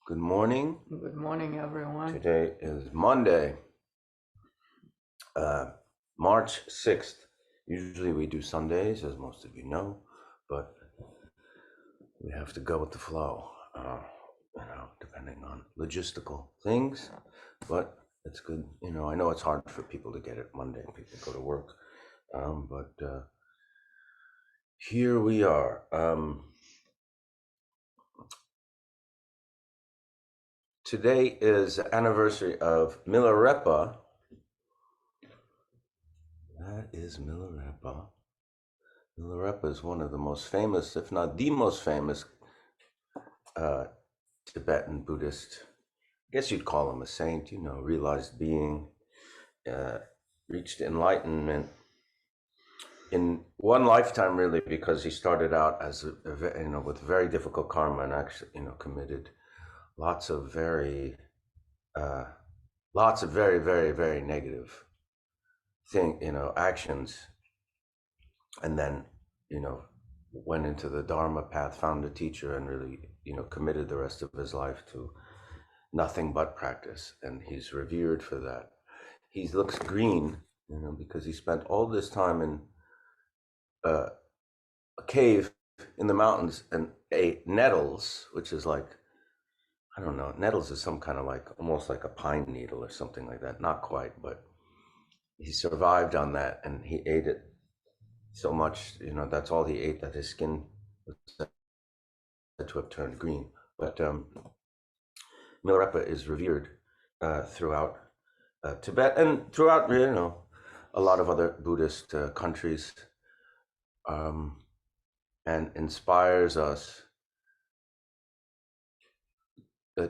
Good morning. Good morning, everyone. Today is Monday, March 6th. Usually we do Sundays, as most of you know, but we have to go with the flow, depending on logistical things. But it's good. I know it's hard for people to get it Monday. People go to work. But here we are. Today is the anniversary of Milarepa. That is Milarepa. Milarepa is one of the most famous, if not the most famous, Tibetan Buddhist. I guess you'd call him a saint, realized being, reached enlightenment in one lifetime, really, because he started out as with very difficult karma and actually, committed lots of very, very, very negative actions, and then, went into the Dharma path, found a teacher, and really, committed the rest of his life to nothing but practice. And he's revered for that. He looks green, because he spent all this time in a cave in the mountains and ate nettles, which is like, I don't know, nettles is some kind of almost like a pine needle or something like that. Not quite, but he survived on that, and he ate it so much, that's all he ate, that his skin was said to have turned green. But Milarepa is revered throughout Tibet and throughout, a lot of other Buddhist countries, and inspires us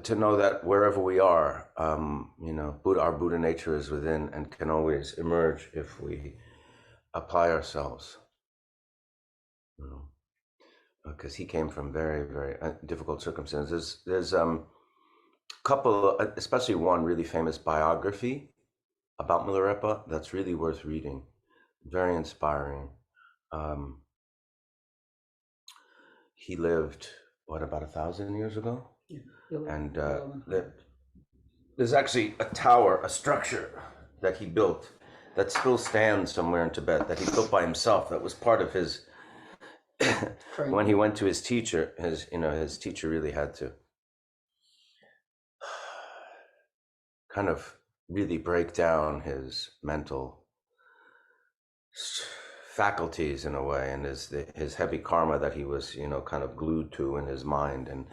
to know that wherever we are, our Buddha nature is within and can always emerge if we apply ourselves. Because he came from very, very difficult circumstances. There's a couple, especially one really famous biography about Milarepa that's really worth reading. Very inspiring. He lived, about 1,000 years ago? Yeah. And there's actually a tower, a structure that he built that still stands somewhere in Tibet, that he built by himself, that was part of his when he went to his teacher. His teacher really had to kind of really break down his mental faculties in a way, and his heavy karma that he was kind of glued to in his mind, and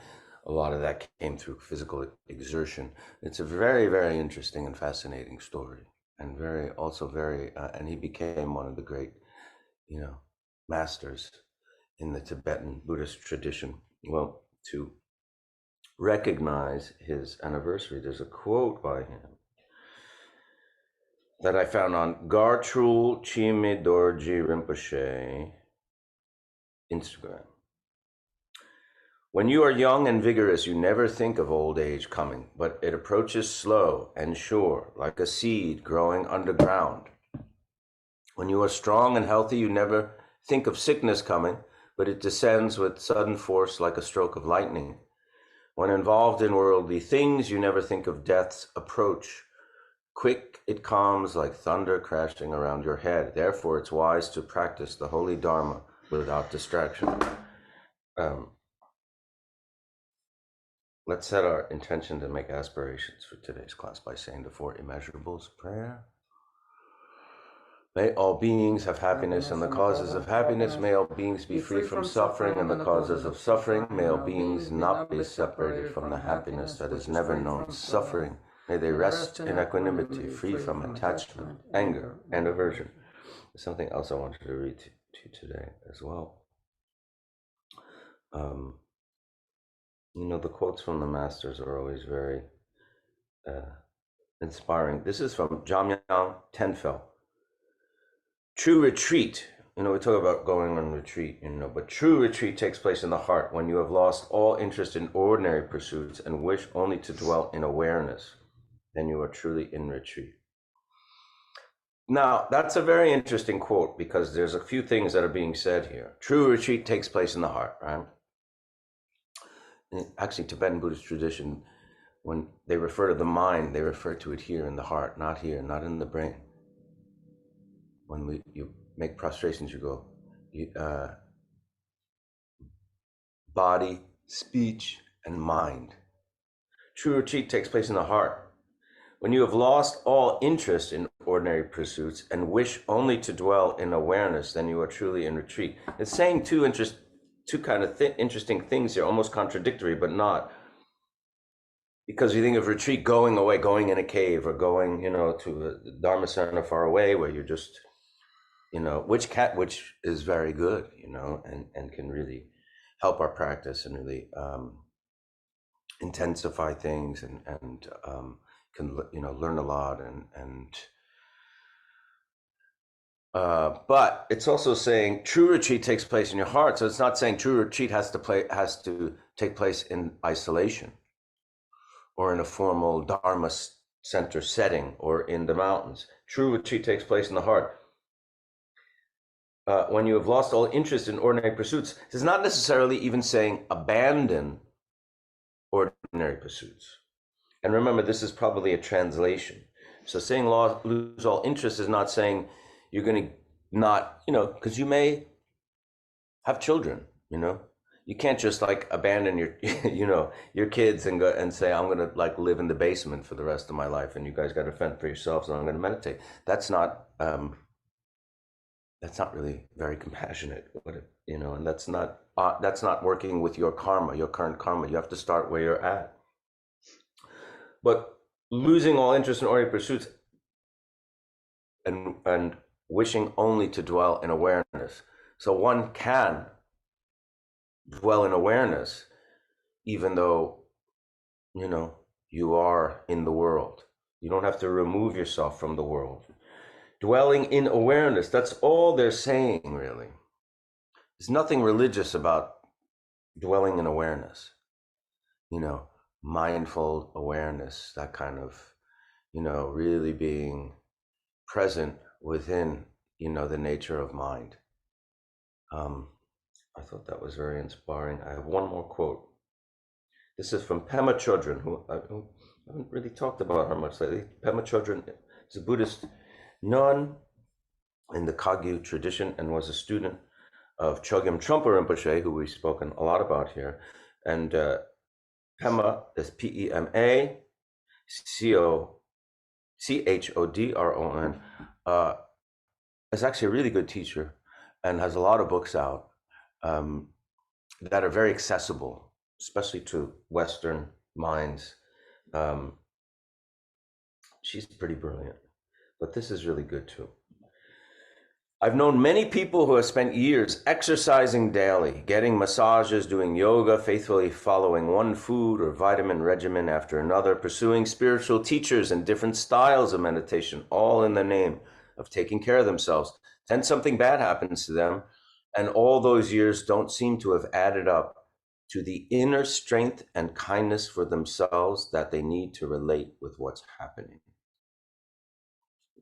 a lot of that came through physical exertion. It's a very, very interesting and fascinating story, and and he became one of the great masters in the Tibetan Buddhist tradition. Well, to recognize his anniversary, there's a quote by him that I found on Garchen Rinpoche Instagram. When you are young and vigorous, you never think of old age coming, but it approaches slow and sure, like a seed growing underground. When you are strong and healthy, you never think of sickness coming, but it descends with sudden force like a stroke of lightning. When involved in worldly things, you never think of death's approach. Quick, it comes like thunder crashing around your head. Therefore, it's wise to practice the holy Dharma without distraction. Let's set our intention to make aspirations for today's class by saying the four immeasurables prayer. May all beings have happiness and the causes of happiness. May all beings be free from suffering and the causes of suffering. May all beings not be separated from the happiness that is never known suffering. May they rest in equanimity, free from attachment, anger, and aversion. There's something else I wanted to read to you today as well. The quotes from the masters are always very inspiring. This is from Jamyang Tenfel. True retreat, we talk about going on retreat, but true retreat takes place in the heart when you have lost all interest in ordinary pursuits and wish only to dwell in awareness. Then you are truly in retreat. Now, that's a very interesting quote because there's a few things that are being said here. True retreat takes place in the heart, right? Actually, Tibetan Buddhist tradition when they refer to the mind, they refer to it here in the heart, not here, not in the brain. When you make prostrations, you go body, speech, and mind. True retreat takes place in the heart. When you have lost all interest in ordinary pursuits and wish only to dwell in awareness, then you are truly in retreat. It's saying two kind of interesting things here, almost contradictory, but not. Because you think of retreat going away, going in a cave, or going, to a Dharma center far away, where you're just, which is very good, and can really help our practice and really intensify things and can learn a lot but it's also saying true retreat takes place in your heart. So it's not saying true retreat has to take place in isolation or in a formal Dharma center setting or in the mountains. True retreat takes place in the heart. When you have lost all interest in ordinary pursuits, it's not necessarily even saying abandon ordinary pursuits. And remember, this is probably a translation. So saying lose all interest is not saying you're going to not, because you may have children, you can't just like abandon your, your kids and go and say, I'm going to like live in the basement for the rest of my life. And you guys got to fend for yourselves and I'm going to meditate. That's not really very compassionate, and that's not working with your karma, your current karma. You have to start where you're at. But losing all interest in ordinary pursuits and wishing only to dwell in awareness. So one can dwell in awareness, even though, you are in the world. You don't have to remove yourself from the world. Dwelling in awareness, that's all they're saying, really. There's nothing religious about dwelling in awareness, mindful awareness, that kind of, really being present within, the nature of mind. I thought that was very inspiring. I have one more quote. This is from Pema Chodron, who I haven't really talked about her much lately. Pema Chodron is a Buddhist nun in the Kagyu tradition and was a student of Chogyam Trungpa Rinpoche, who we've spoken a lot about here. And Pema is Pema Chodron, is actually a really good teacher and has a lot of books out that are very accessible, especially to Western minds. She's pretty brilliant, but this is really good too. I've known many people who have spent years exercising daily, getting massages, doing yoga, faithfully following one food or vitamin regimen after another, pursuing spiritual teachers and different styles of meditation, all in the name of taking care of themselves. Then something bad happens to them, and all those years don't seem to have added up to the inner strength and kindness for themselves that they need to relate with what's happening.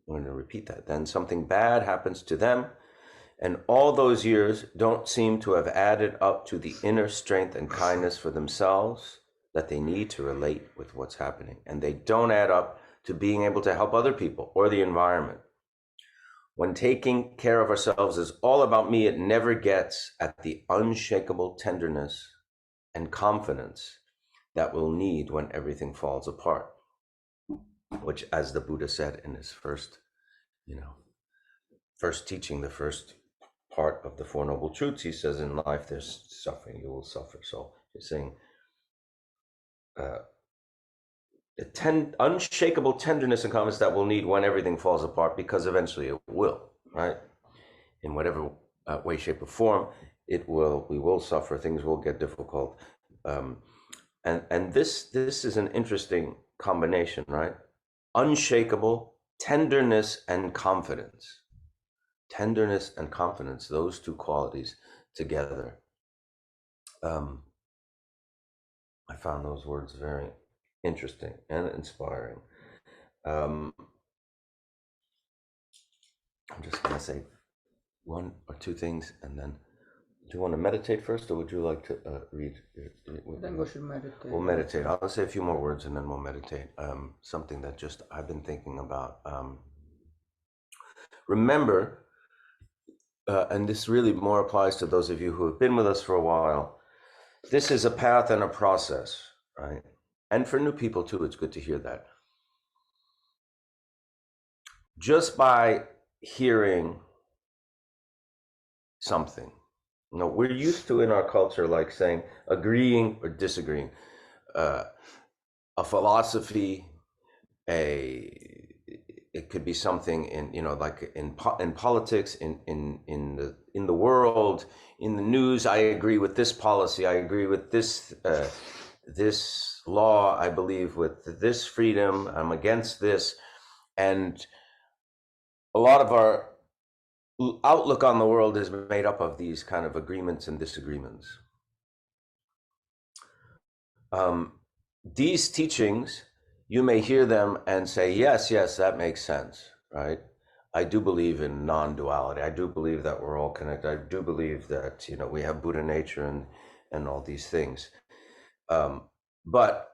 I'm going to repeat that. Then something bad happens to them, and all those years don't seem to have added up to the inner strength and kindness for themselves that they need to relate with what's happening. And they don't add up to being able to help other people or the environment. When taking care of ourselves is all about me, it never gets at the unshakable tenderness and confidence that we'll need when everything falls apart. Which, as the Buddha said in his first teaching, the first part of the Four Noble Truths, he says, in life there's suffering, you will suffer. So he's saying unshakable tenderness and confidence that we'll need when everything falls apart, because eventually it will, right? In whatever way, shape, or form, we will suffer, things will get difficult. And this is an interesting combination, right? Unshakable tenderness and confidence. Tenderness and confidence, those two qualities together. I found those words very interesting and inspiring. I'm just going to say one or two things and then you want to meditate first, or would you like to read? I think we should meditate. We'll meditate. I'll say a few more words and then we'll meditate. Something that just I've been thinking about. Remember, and this really more applies to those of you who have been with us for a while, this is a path and a process, right? And for new people too, it's good to hear that. Just by hearing something, you know, we're used to in our culture, like saying agreeing or disagreeing, a philosophy, it could be something in, you know, like in politics, in the world, in the news. I agree with this policy. I agree with this this law. I believe with this freedom. I'm against this, and a lot of our outlook on the world is made up of these kind of agreements and disagreements. These teachings, you may hear them and say, yes, that makes sense, right? I do believe in non-duality. I do believe that we're all connected. I do believe that, you know, we have Buddha nature and all these things. But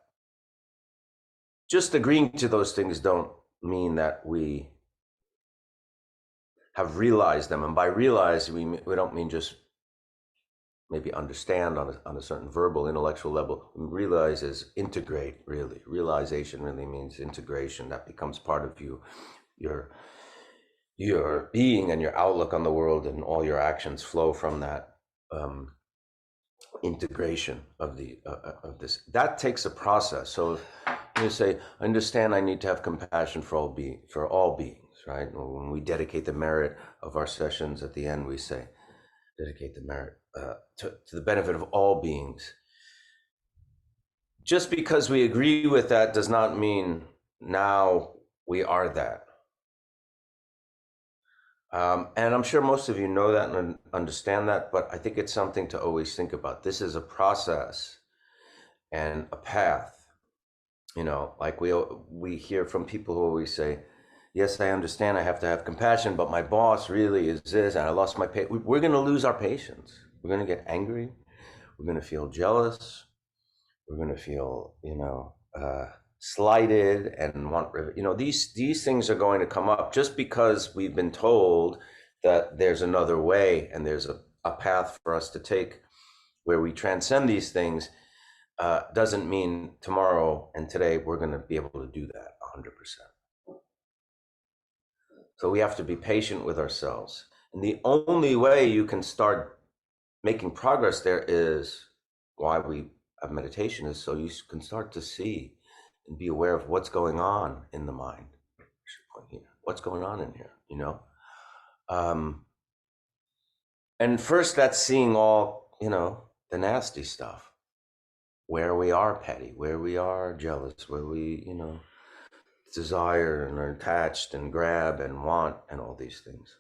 just agreeing to those things don't mean that we have realized them. And by realize, we don't mean just maybe understand on a certain verbal, intellectual level. Realize is integrate, really. Realization really means integration. That becomes part of you, your being and your outlook on the world, and all your actions flow from that integration of this. That takes a process. So you say, I understand I need to have compassion for all beings, right? When we dedicate the merit of our sessions at the end, we say, dedicate the merit to the benefit of all beings. Just because we agree with that does not mean now we are that. And I'm sure most of you know that and understand that, but I think it's something to always think about. This is a process and a path. You know, like we hear from people who always say, yes, I understand I have to have compassion, but my boss really is this, and I lost my patience. We're going to lose our patience. We're going to get angry. We're going to feel jealous. We're going to feel, you know, slighted and want, you know, these things are going to come up just because we've been told that there's another way and there's a path for us to take where we transcend these things. Doesn't mean tomorrow and today we're going to be able to do that 100%. So we have to be patient with ourselves. And the only way you can start making progress there is why we have meditation, is so you can start to see and be aware of what's going on in the mind. What's going on in here, you know? And first that's seeing all, you know, the nasty stuff, where we are petty, where we are jealous, where we, you know, desire and are attached and grab and want and all these things.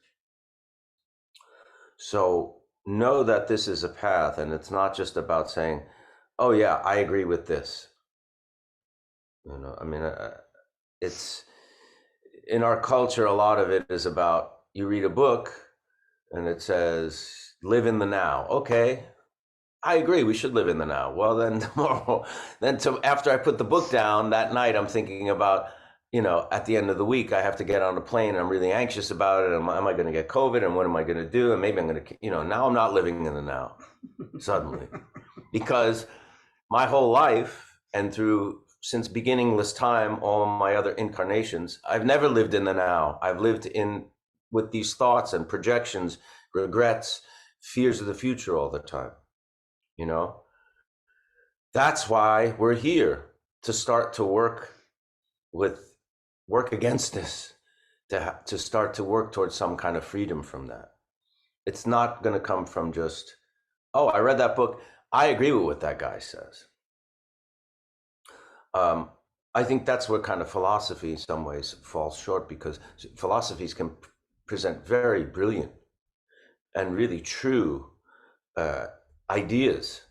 So know that this is a path, and it's not just about saying, oh yeah, I agree with this. You know, I mean, it's in our culture, a lot of it is about, you read a book and it says, live in the now. Okay, I agree, we should live in the now. Well, then tomorrow, after I put the book down that night, I'm thinking about, you know, at the end of the week, I have to get on a plane. And I'm really anxious about it. Am I going to get COVID? And what am I going to do? And maybe I'm going to, you know, now I'm not living in the now suddenly, because my whole life and since beginningless time, all my other incarnations, I've never lived in the now. I've lived with these thoughts and projections, regrets, fears of the future all the time. You know, that's why we're here, to start to work against this, to start to work towards some kind of freedom from that. It's not going to come from just, oh, I read that book, I agree with what that guy says. I think that's where kind of philosophy in some ways falls short, because philosophies can present very brilliant and really true ideas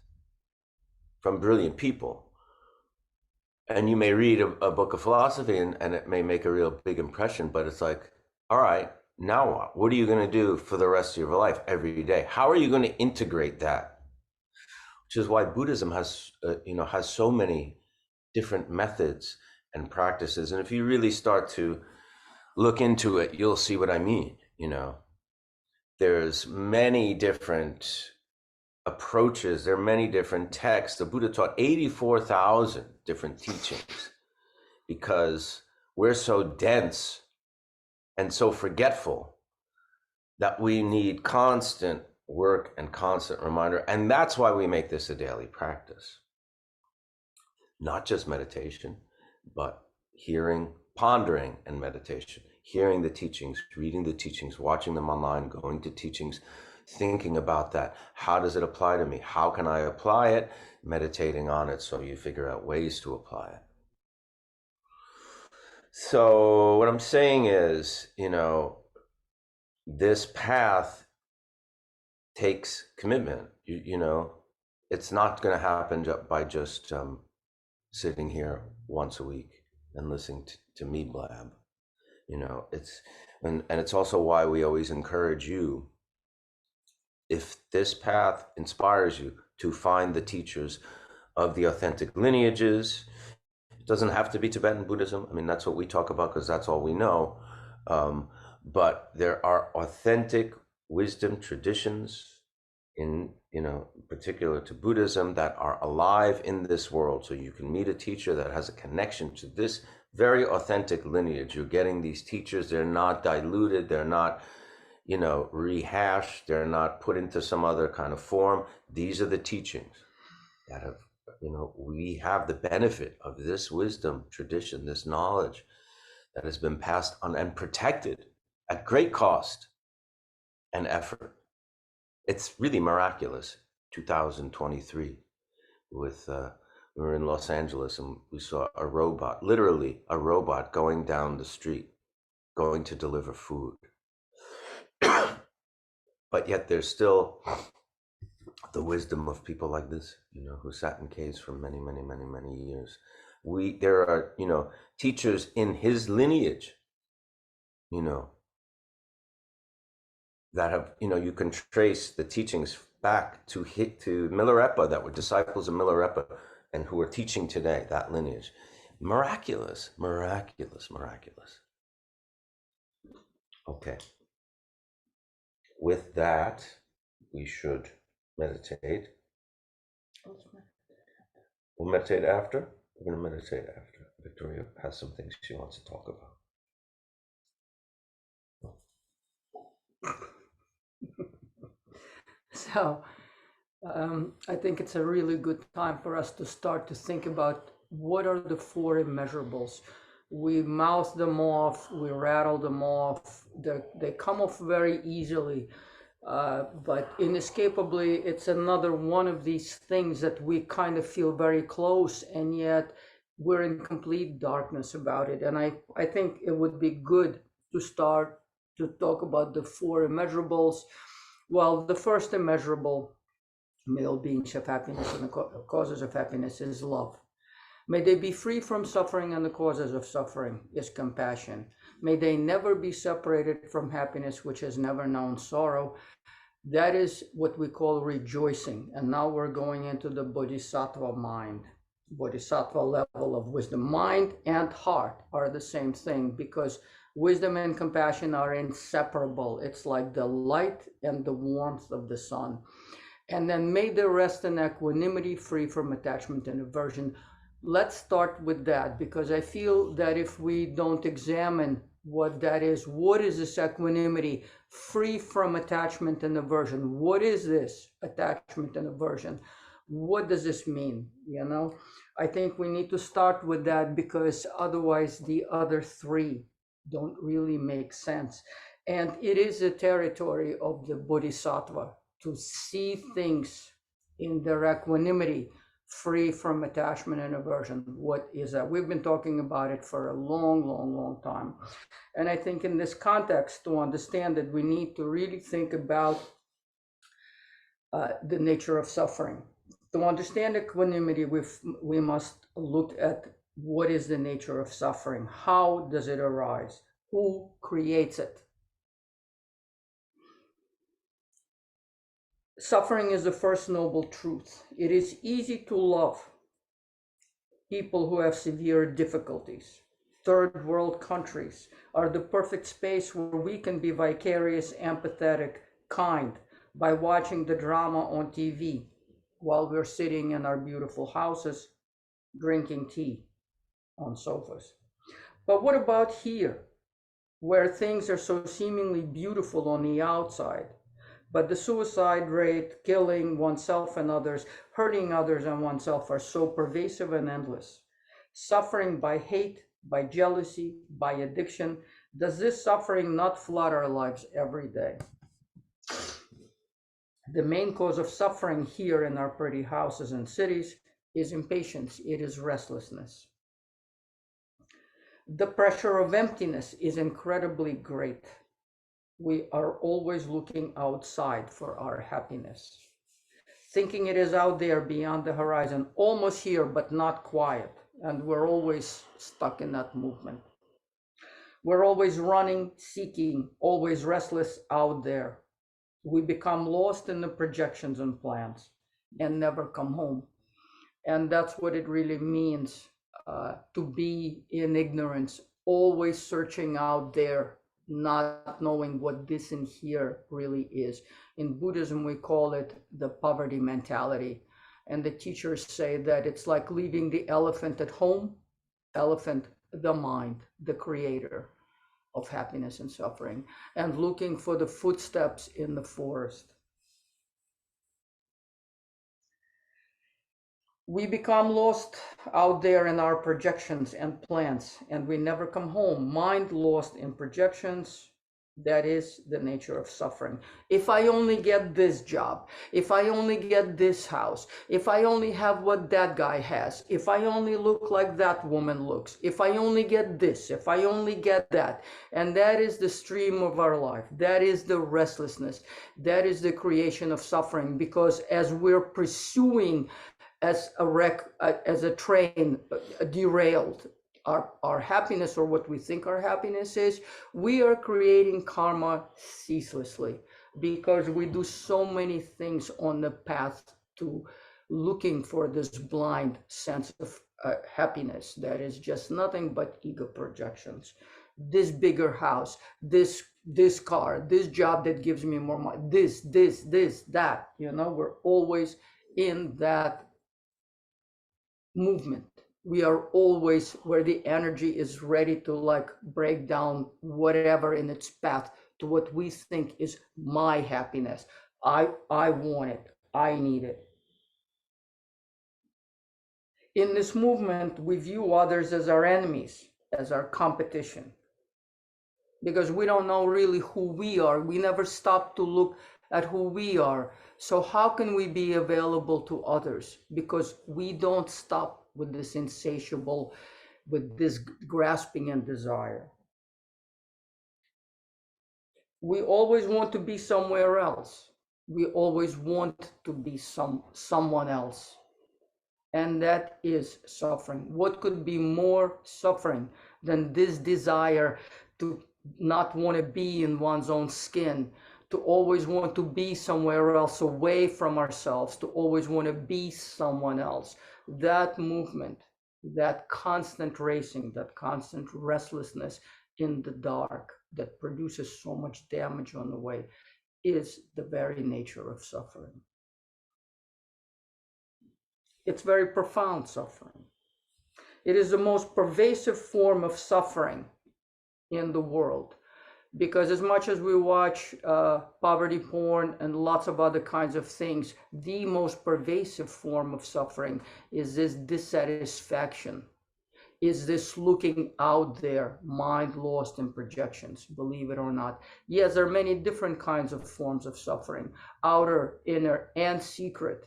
from brilliant people. And you may read a book of philosophy and it may make a real big impression, but it's like, all right, Now what? What are you going to do for the rest of your life every day? How are you going to integrate that? Which is why Buddhism has, has so many different methods and practices. And if you really start to look into it, you'll see what I mean. There's many different approaches. There are many different texts. The Buddha taught 84,000 different teachings because we're so dense and so forgetful that we need constant work and constant reminder. And that's why we make this a daily practice. Not just meditation, but hearing, pondering and meditation, hearing the teachings, reading the teachings, watching them online, going to teachings, thinking about that. How does it apply to me? How can I apply it? Meditating on it so you figure out ways to apply it. So what I'm saying is, this path takes commitment. It's not going to happen by just sitting here once a week and listening to me blab. And it's also why we always encourage you, if this path inspires you, to find the teachers of the authentic lineages. It doesn't have to be Tibetan Buddhism. I mean, that's what we talk about because that's all we know. But there are authentic wisdom traditions in particular to Buddhism that are alive in this world. So you can meet a teacher that has a connection to this very authentic lineage. You're getting these teachers, they're not diluted, they're not rehashed, they're not put into some other kind of form. These are the teachings that have, we have the benefit of this wisdom tradition, this knowledge that has been passed on and protected at great cost and effort. It's really miraculous. 2023 with we were in Los Angeles and we saw a robot, literally a robot, going down the street, going to deliver food. But yet there's still the wisdom of people like this, who sat in caves for many, many, many, many years. There are, teachers in his lineage, that have, you can trace the teachings back to Milarepa, that were disciples of Milarepa and who are teaching today, that lineage. Miraculous, miraculous, miraculous. Okay. With that, we should meditate. We'll meditate after. We're going to meditate after. Victoria has some things she wants to talk about. So I think it's a really good time for us to start to think about what are the four immeasurables. We mouth them off, we rattle them off, they come off very easily, but inescapably it's another one of these things that we kind of feel very close, and yet we're in complete darkness about it. And I think it would be good to start to talk about the four immeasurables. Well, the first immeasurable, male beings of happiness and the causes of happiness, is love. May they be free from suffering, and the causes of suffering is compassion. May they never be separated from happiness, which has never known sorrow. That is what we call rejoicing. And now we're going into the bodhisattva mind, bodhisattva level of wisdom. Mind and heart are the same thing, because wisdom and compassion are inseparable. It's like the light and the warmth of the sun. And then may they rest in equanimity, free from attachment and aversion. Let's start with that, because I feel that if we don't examine what that is, what is this equanimity, free from attachment and aversion? What is this attachment and aversion? What does this mean? I think we need to start with that, because otherwise the other three don't really make sense. And it is a territory of the bodhisattva to see things in their equanimity, free from attachment and aversion. What is that? We've been talking about it for a long, long, long time. And I think in this context, to understand it, we need to really think about the nature of suffering. To understand equanimity, we must look at what is the nature of suffering. How does it arise? Who creates it? Suffering is the first noble truth. It is easy to love people who have severe difficulties. Third world countries are the perfect space where we can be vicarious, empathetic, kind by watching the drama on TV while we're sitting in our beautiful houses drinking tea on sofas. But what about here, where things are so seemingly beautiful on the outside, but the suicide rate, killing oneself and others, hurting others and oneself are so pervasive and endless? Suffering by hate, by jealousy, by addiction, does this suffering not flood our lives every day? The main cause of suffering here in our pretty houses and cities is impatience, it is restlessness. The pressure of emptiness is incredibly great. We are always looking outside for our happiness, thinking it is out there beyond the horizon, almost here, but not quiet. And we're always stuck in that movement. We're always running, seeking, always restless out there. We become lost in the projections and plans and never come home. And that's what it really means to be in ignorance, always searching out there, not knowing what this in here really is. In Buddhism, we call it the poverty mentality. And the teachers say that it's like leaving the elephant at home, elephant, the mind, the creator of happiness and suffering, and looking for the footsteps in the forest. We become lost out there in our projections and plans, and we never come home. Mind lost in projections, that is the nature of suffering. If I only get this job, if I only get this house, if I only have what that guy has, if I only look like that woman looks, if I only get this, if I only get that. And that is the stream of our life. That is the restlessness. That is the creation of suffering, because as we're pursuing as a wreck, as a train derailed, our happiness, or what we think our happiness is, we are creating karma ceaselessly, because we do so many things on the path to looking for this blind sense of happiness that is just nothing but ego projections. This bigger house, this car, this job that gives me more money, this, that, we're always in that movement. We are always where the energy is ready to like break down whatever in its path to what we think is my happiness. I want it. I need it. In this movement, we view others as our enemies, as our competition, because we don't know really who we are. We never stop to look at who we are. So how can we be available to others? Because we don't stop with this insatiable, with this grasping and desire. We always want to be somewhere else. We always want to be someone else. And that is suffering. What could be more suffering than this desire to not want to be in one's own skin, to always want to be somewhere else, away from ourselves, to always want to be someone else? That movement, that constant racing, that constant restlessness in the dark that produces so much damage on the way, is the very nature of suffering. It's very profound suffering. It is the most pervasive form of suffering in the world, because as much as we watch poverty porn and lots of other kinds of things, the most pervasive form of suffering is this dissatisfaction, is this looking out there, mind lost in projections, believe it or not. Yes, there are many different kinds of forms of suffering, outer, inner, and secret.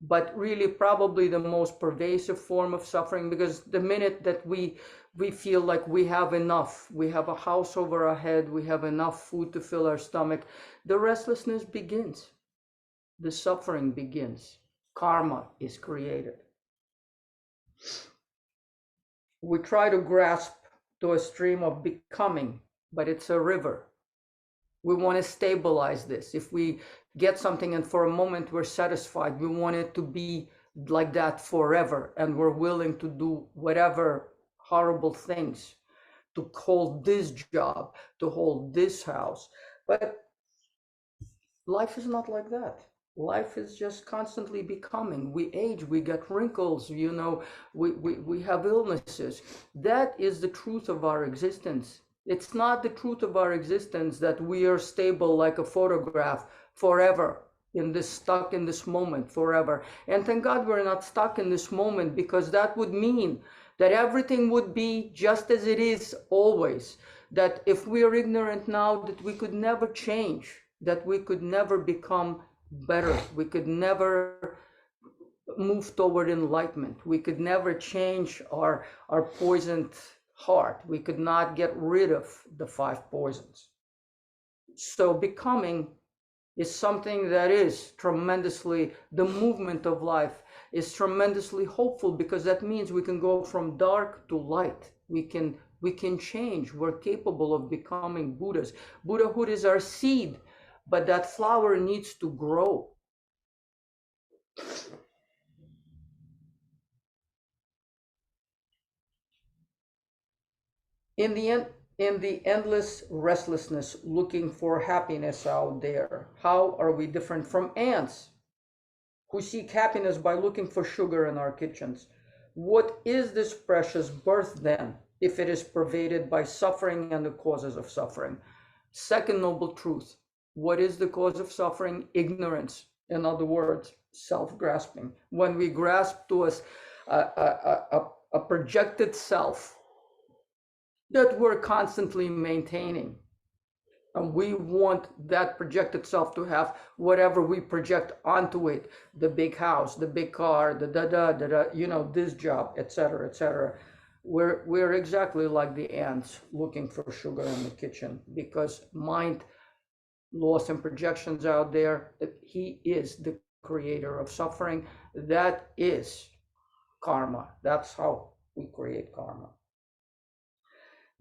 But really probably the most pervasive form of suffering, because the minute that we feel like we have enough, we have a house over our head, we have enough food to fill our stomach, the restlessness begins, the suffering begins, karma is created. We try to grasp to a stream of becoming, but it's a river. We want to stabilize this. If we get something and for a moment we're satisfied. We want it to be like that forever, and we're willing to do whatever horrible things to hold this job, to hold this house. But life is not like that. Life is just constantly becoming. We age, we get wrinkles, you know, we have illnesses. That is the truth of our existence. It's not the truth of our existence that we are stable like a photograph forever, in this, stuck in this moment forever. And thank God we're not stuck in this moment, because that would mean that everything would be just as it is always. That if we are ignorant now, that we could never change, that we could never become better, we could never move toward enlightenment, we could never change our poisoned heart, we could not get rid of the 5 poisons. So becoming is something that is tremendously, the movement of life is tremendously hopeful, because that means we can go from dark to light. We can change. We're capable of becoming Buddhas. Buddhahood is our seed, but that flower needs to grow. In the endless restlessness looking for happiness out there, how are we different from ants who seek happiness by looking for sugar in our kitchens? What is this precious birth then, if it is pervaded by suffering and the causes of suffering? Second noble truth. What is the cause of suffering? Ignorance. In other words, self-grasping. When we grasp to us a projected self that we're constantly maintaining, and we want that projected self to have whatever we project onto it, the big house, the big car, the you know, this job, etc., etc. We're exactly like the ants looking for sugar in the kitchen, because mind lost in projections out there, that he is the creator of suffering. That is karma. That's how we create karma.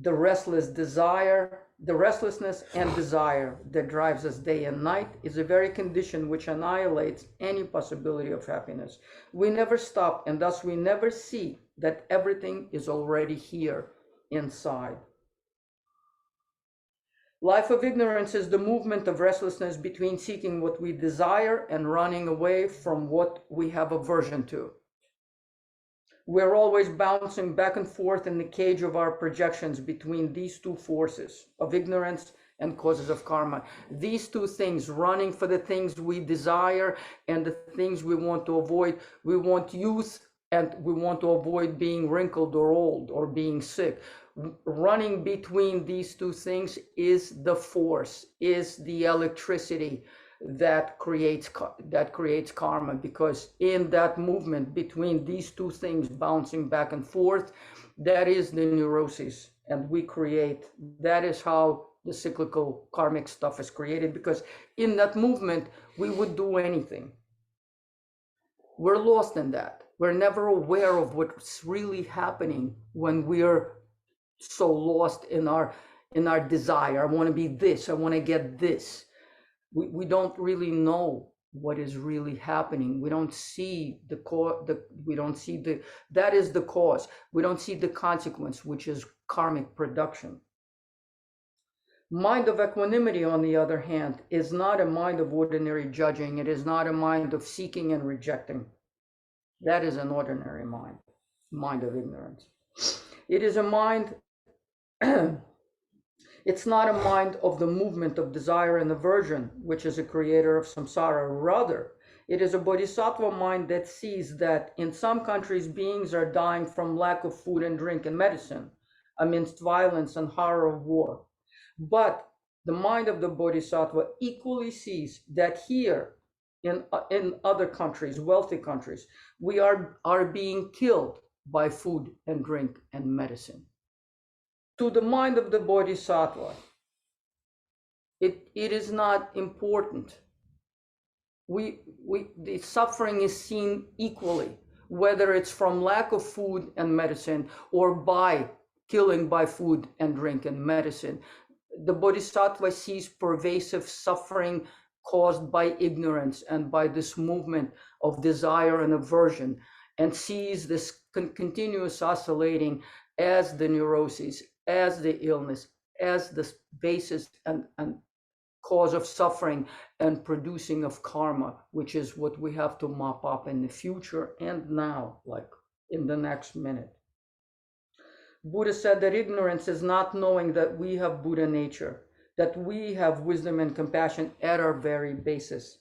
The restlessness and desire that drives us day and night is a very condition which annihilates any possibility of happiness. We never stop, and thus we never see that everything is already here inside. Life of ignorance is the movement of restlessness between seeking what we desire and running away from what we have aversion to. We're always bouncing back and forth in the cage of our projections between these 2 forces of ignorance and causes of karma. These 2 things, running for the things we desire and the things we want to avoid. We want youth and we want to avoid being wrinkled or old or being sick. Running between these 2 things is the force, is the electricity that creates karma, because in that movement between these 2 things bouncing back and forth, that is the neuroses, and we create, that is how the cyclical karmic stuff is created, because in that movement we would do anything. We're lost in that. We're never aware of what's really happening when we're so lost in our desire. I want to be this, I want to get this. We don't really know what is really happening. We don't see the cause. We don't see that is the cause. We don't see the consequence, which is karmic production. Mind of equanimity, on the other hand, is not a mind of ordinary judging. It is not a mind of seeking and rejecting. That is an ordinary mind, mind of ignorance. It is a mind. It's not a mind of the movement of desire and aversion, which is a creator of samsara. Rather, it is a bodhisattva mind that sees that in some countries beings are dying from lack of food and drink and medicine, amidst violence and horror of war. But the mind of the bodhisattva equally sees that here, in other countries, wealthy countries, we are being killed by food and drink and medicine. To the mind of the bodhisattva, it is not important. The suffering is seen equally, whether it's from lack of food and medicine or by killing by food and drink and medicine. The bodhisattva sees pervasive suffering caused by ignorance and by this movement of desire and aversion, and sees this continuous oscillating as the neuroses, as the illness, as the basis and cause of suffering and producing of karma, which is what we have to mop up in the future and now, like in the next minute. Buddha said that ignorance is not knowing that we have Buddha nature, that we have wisdom and compassion at our very basis.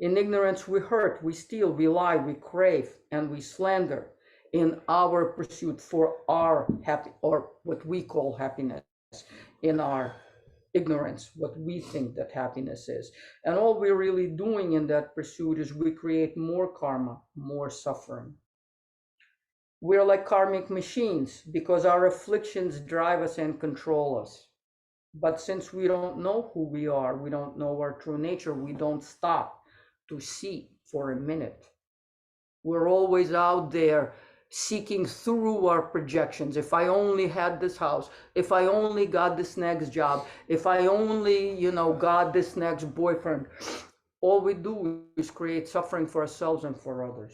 In ignorance, we hurt, we steal, we lie, we crave, and we slander in our pursuit for our happy, or what we call happiness, in our ignorance, what we think that happiness is. And all we're really doing in that pursuit is we create more karma, more suffering. We're like karmic machines because our afflictions drive us and control us. But since we don't know who we are, we don't know our true nature, we don't stop to see for a minute. We're always out there seeking through our projections. If I only had this house, if I only got this next job, if I only, got this next boyfriend, all we do is create suffering for ourselves and for others.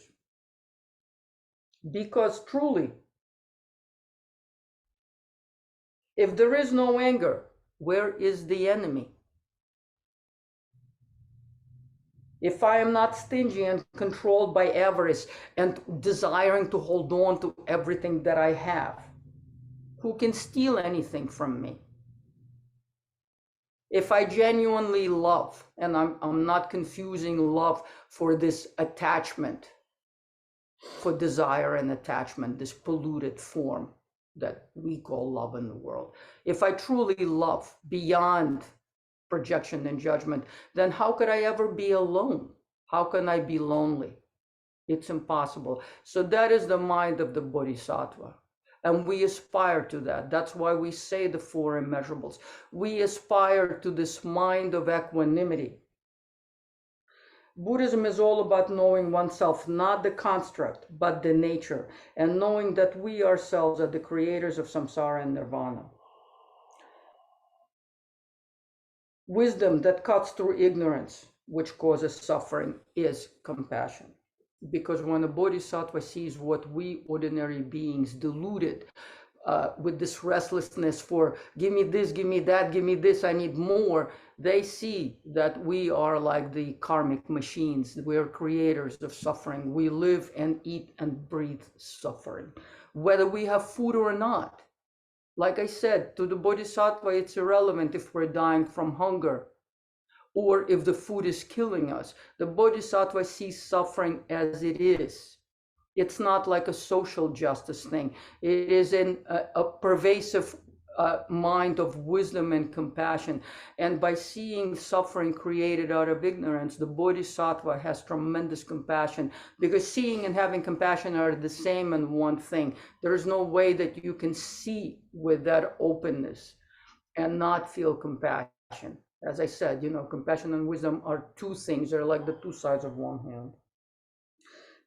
Because truly, if there is no anger, where is the enemy? If I am not stingy and controlled by avarice and desiring to hold on to everything that I have, who can steal anything from me? If I genuinely love, and I'm not confusing love for this attachment, for desire and attachment, this polluted form that we call love in the world. If I truly love beyond projection and judgment, then how could I ever be alone? How can I be lonely? It's impossible. So that is the mind of the Bodhisattva. And we aspire to that. That's why we say the four immeasurables. We aspire to this mind of equanimity. Buddhism is all about knowing oneself, not the construct, but the nature, and knowing that we ourselves are the creators of samsara and nirvana. Wisdom that cuts through ignorance, which causes suffering, is compassion. Because when a bodhisattva sees what we ordinary beings deluded with this restlessness for give me this, give me that, give me this, I need more, they see that we are like the karmic machines. We are creators of suffering. We live and eat and breathe suffering, whether we have food or not. Like I said, to the bodhisattva, it's irrelevant if we're dying from hunger or if the food is killing us. The bodhisattva sees suffering as it is. It's not like a social justice thing. It is a pervasive mind of wisdom and compassion. And by seeing suffering created out of ignorance, the bodhisattva has tremendous compassion, because seeing and having compassion are the same in one thing. There is no way that you can see with that openness and not feel compassion. As I said, compassion and wisdom are two things. They're like the two sides of one hand.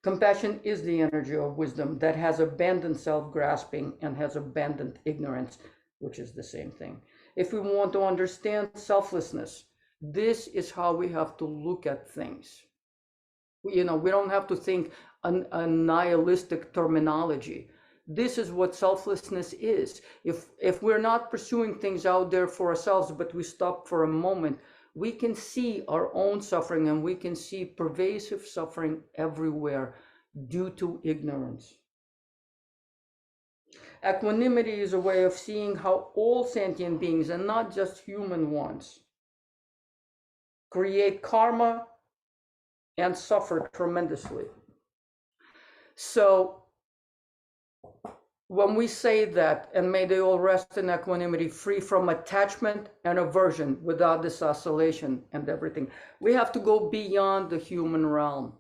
Compassion is the energy of wisdom that has abandoned self-grasping and has abandoned ignorance, which is the same thing. If we want to understand selflessness, this is how we have to look at things. We don't have to think a nihilistic terminology. This is what selflessness is. If we're not pursuing things out there for ourselves, but we stop for a moment, we can see our own suffering, and we can see pervasive suffering everywhere due to ignorance. Equanimity is a way of seeing how all sentient beings, and not just human ones, create karma and suffer tremendously. So when we say that, and may they all rest in equanimity, free from attachment and aversion, without this oscillation and everything, we have to go beyond the human realm.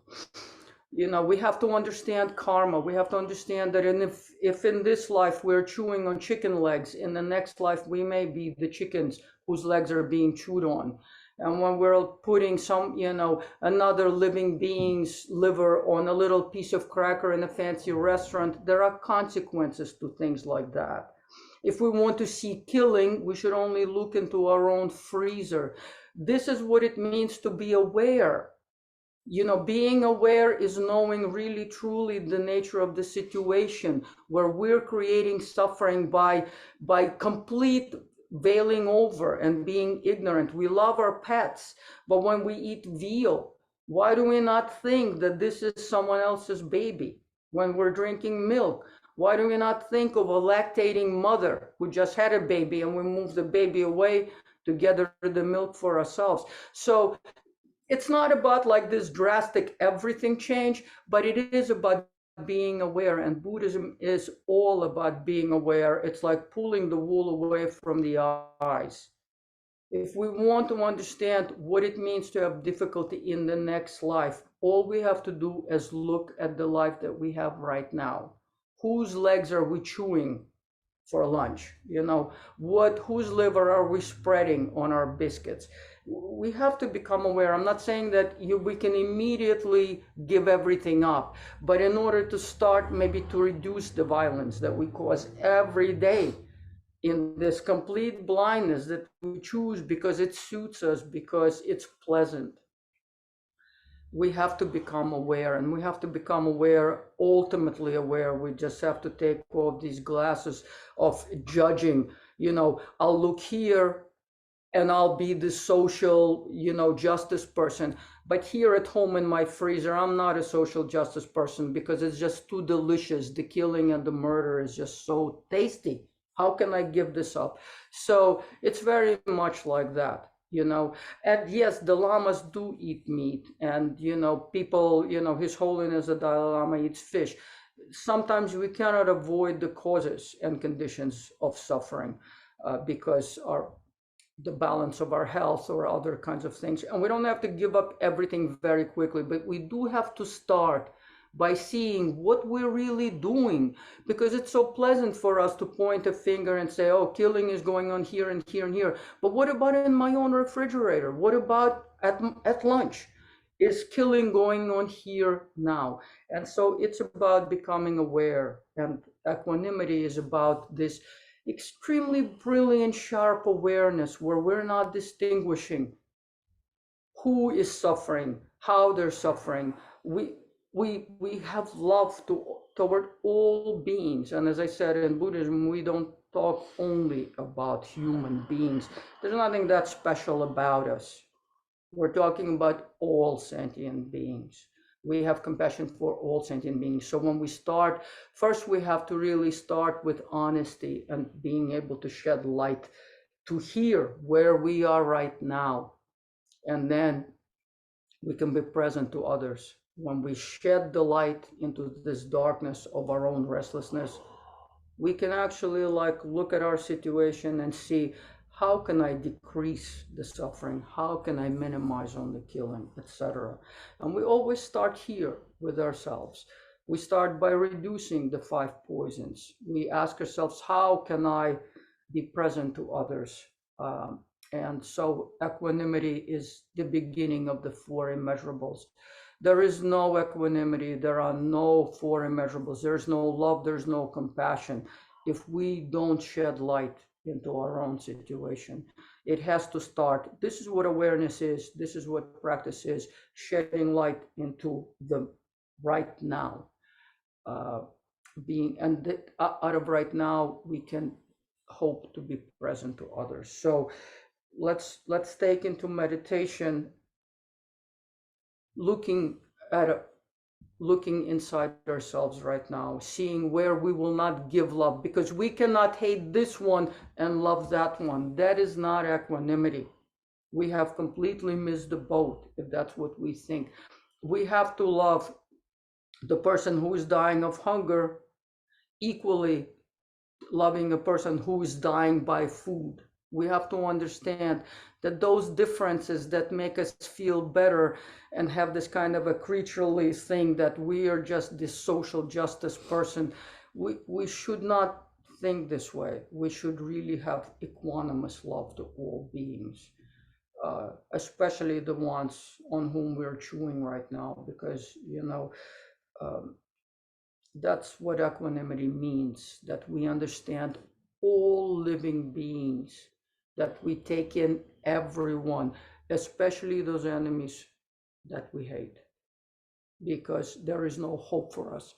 We have to understand karma. We have to understand that if in this life we're chewing on chicken legs, in the next life we may be the chickens whose legs are being chewed on. And when we're putting another living being's liver on a little piece of cracker in a fancy restaurant, there are consequences to things like that. If we want to see killing, we should only look into our own freezer. This is what it means to be aware. Being aware is knowing really truly the nature of the situation where we're creating suffering by complete veiling over and being ignorant. We love our pets, but when we eat veal, why do we not think that this is someone else's baby? When we're drinking milk, why do we not think of a lactating mother who just had a baby and we move the baby away to gather the milk for ourselves? So it's not about like this drastic everything change, but it is about being aware, and Buddhism is all about being aware. It's like pulling the wool away from the eyes. If we want to understand what it means to have difficulty in the next life, all we have to do is look at the life that we have right now. Whose legs are we chewing for lunch? Whose liver are we spreading on our biscuits? We have to become aware. I'm not saying that we can immediately give everything up, but in order to start, maybe to reduce the violence that we cause every day in this complete blindness that we choose because it suits us, because it's pleasant, we have to become aware, and we have to become aware, ultimately aware. We just have to take off these glasses of judging. I'll look here and I'll be the social, justice person. But here at home in my freezer, I'm not a social justice person because it's just too delicious. The killing and the murder is just so tasty. How can I give this up? So it's very much like that. And yes, the lamas do eat meat, and people, His Holiness the Dalai Lama eats fish. Sometimes we cannot avoid the causes and conditions of suffering because the balance of our health or other kinds of things, and we don't have to give up everything very quickly, but we do have to start by seeing what we're really doing, because it's so pleasant for us to point a finger and say, oh, killing is going on here and here and here. But what about in my own refrigerator? What about at lunch? Is killing going on here now? And so it's about becoming aware, and equanimity is about this extremely brilliant, sharp awareness where we're not distinguishing who is suffering, how they're suffering. We have love toward all beings, and as I said, in Buddhism, we don't talk only about human beings. There's nothing that special about us. We're talking about all sentient beings. We have compassion for all sentient beings. So when we start, first we have to really start with honesty and being able to shed light to hear where we are right now. And then we can be present to others. When we shed the light into this darkness of our own restlessness, we can actually look at our situation and see, how can I decrease the suffering? How can I minimize on the killing, etc.? And we always start here with ourselves. We start by reducing the 5 poisons. We ask ourselves, how can I be present to others? And so equanimity is the beginning of the 4 immeasurables. There is no equanimity, there are no 4 immeasurables, there's no love, there's no compassion if we don't shed light into our own situation. It has to start. This is what awareness is, this is what practice is, shedding light into the right now. Out of right now, we can hope to be present to others. So let's take into meditation looking inside ourselves right now, seeing where we will not give love, because we cannot hate this one and love that one. That is not equanimity. We have completely missed the boat if that's what we think. We have to love the person who is dying of hunger equally loving a person who is dying by food. We have to understand that those differences that make us feel better and have this kind of a creaturely thing that we are just this social justice person, we should not think this way. We should really have equanimous love to all beings, especially the ones on whom we're chewing right now, because that's what equanimity means, that we understand all living beings, that we take in everyone. especially those enemies that we hate, because there is no hope for us.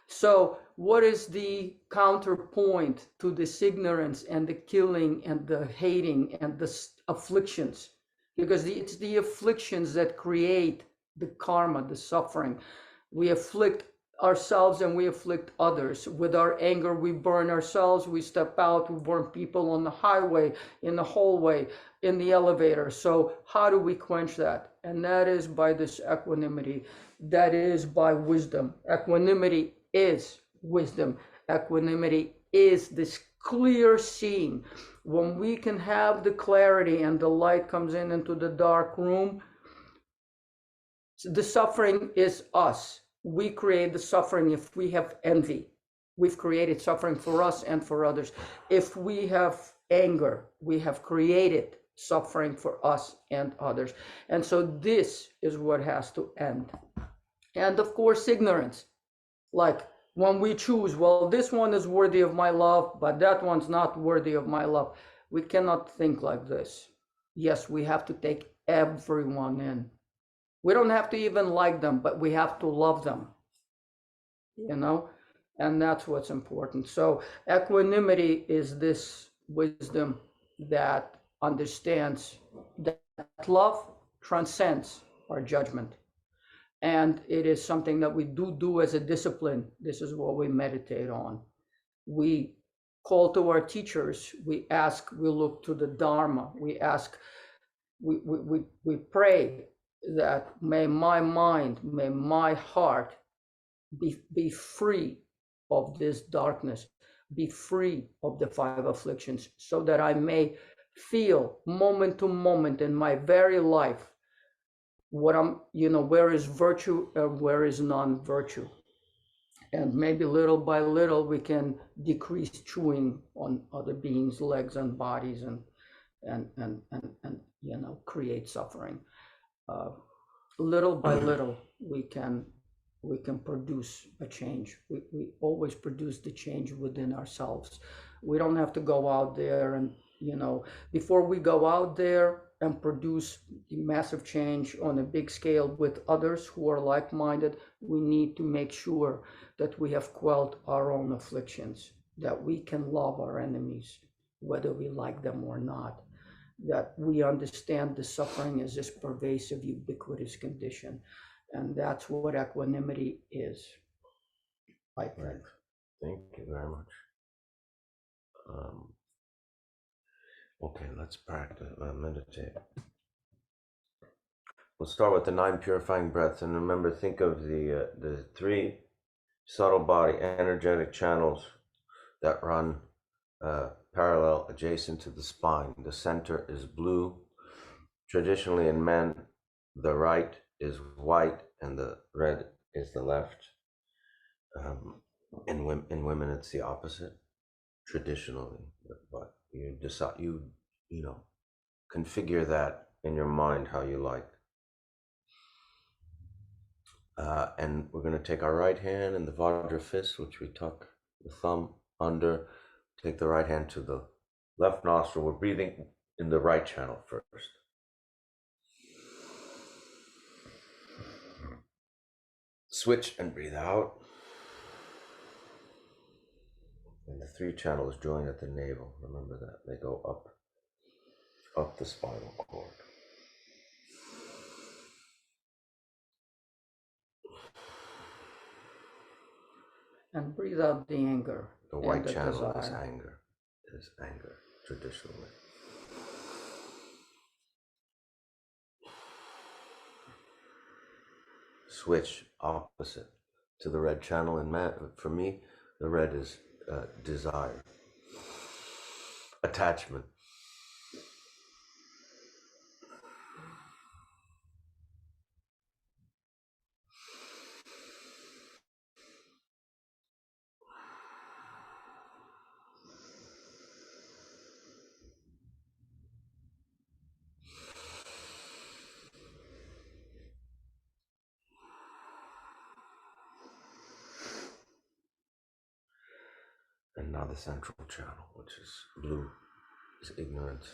So what is the counterpoint to this ignorance and the killing and the hating and the afflictions? Because it's the afflictions that create the karma, the suffering. We afflict ourselves and we afflict others. With our anger, we burn ourselves, we step out, we burn people on the highway, in the hallway, in the elevator. So how do we quench that? And that is by this equanimity. That is by wisdom. Equanimity is wisdom. Equanimity is this clear seeing. When we can have the clarity and the light comes in into the dark room, the suffering is us. We create the suffering if we have envy. We've created suffering for us and for others. If we have anger, we have created suffering for us and others. And so this is what has to end. And of course, ignorance. Like when we choose, well, this one is worthy of my love, but that one's not worthy of my love. We cannot think like this. Yes, we have to take everyone in. We don't have to even like them, but we have to love them, you know, and that's what's important. So equanimity is this wisdom that understands that love transcends our judgment. And it is something that we do as a discipline. This is what we meditate on. We call to our teachers, we ask, we look to the Dharma, we ask, we pray that may my mind, may my heart be free of this darkness, be free of the 5 afflictions, so that I may feel moment to moment in my very life what I'm, where is virtue and where is non-virtue. And maybe little by little we can decrease chewing on other beings' legs and bodies and create suffering. Little by little we can produce a change. We always produce the change within ourselves. We don't have to go out there and, before we go out there and produce massive change on a big scale with others who are like-minded, we need to make sure that we have quelled our own afflictions, that we can love our enemies, whether we like them or not, that we understand the suffering as this pervasive, ubiquitous condition. And that's what equanimity is, I think. Right. Thank you very much. Okay, let's practice, meditate. We'll start with the 9 purifying breaths, and remember, think of the 3 subtle body energetic channels that run parallel adjacent to the spine. The center is blue. Traditionally in men, the right is white and the red is the left. In women, it's the opposite. Traditionally, but you decide, configure that in your mind how you like. And we're going to take our right hand in the Vajra fist, which we tuck the thumb under. Take the right hand to the left nostril. We're breathing in the right channel first. Switch and breathe out. And the 3 channels join at the navel. Remember that. They go up the spinal cord. And breathe out the anger. The white channel is anger. Is anger, traditionally. Switch opposite to the red channel. And for me, the red is desire, attachment. And now the central channel, which is blue, is ignorance.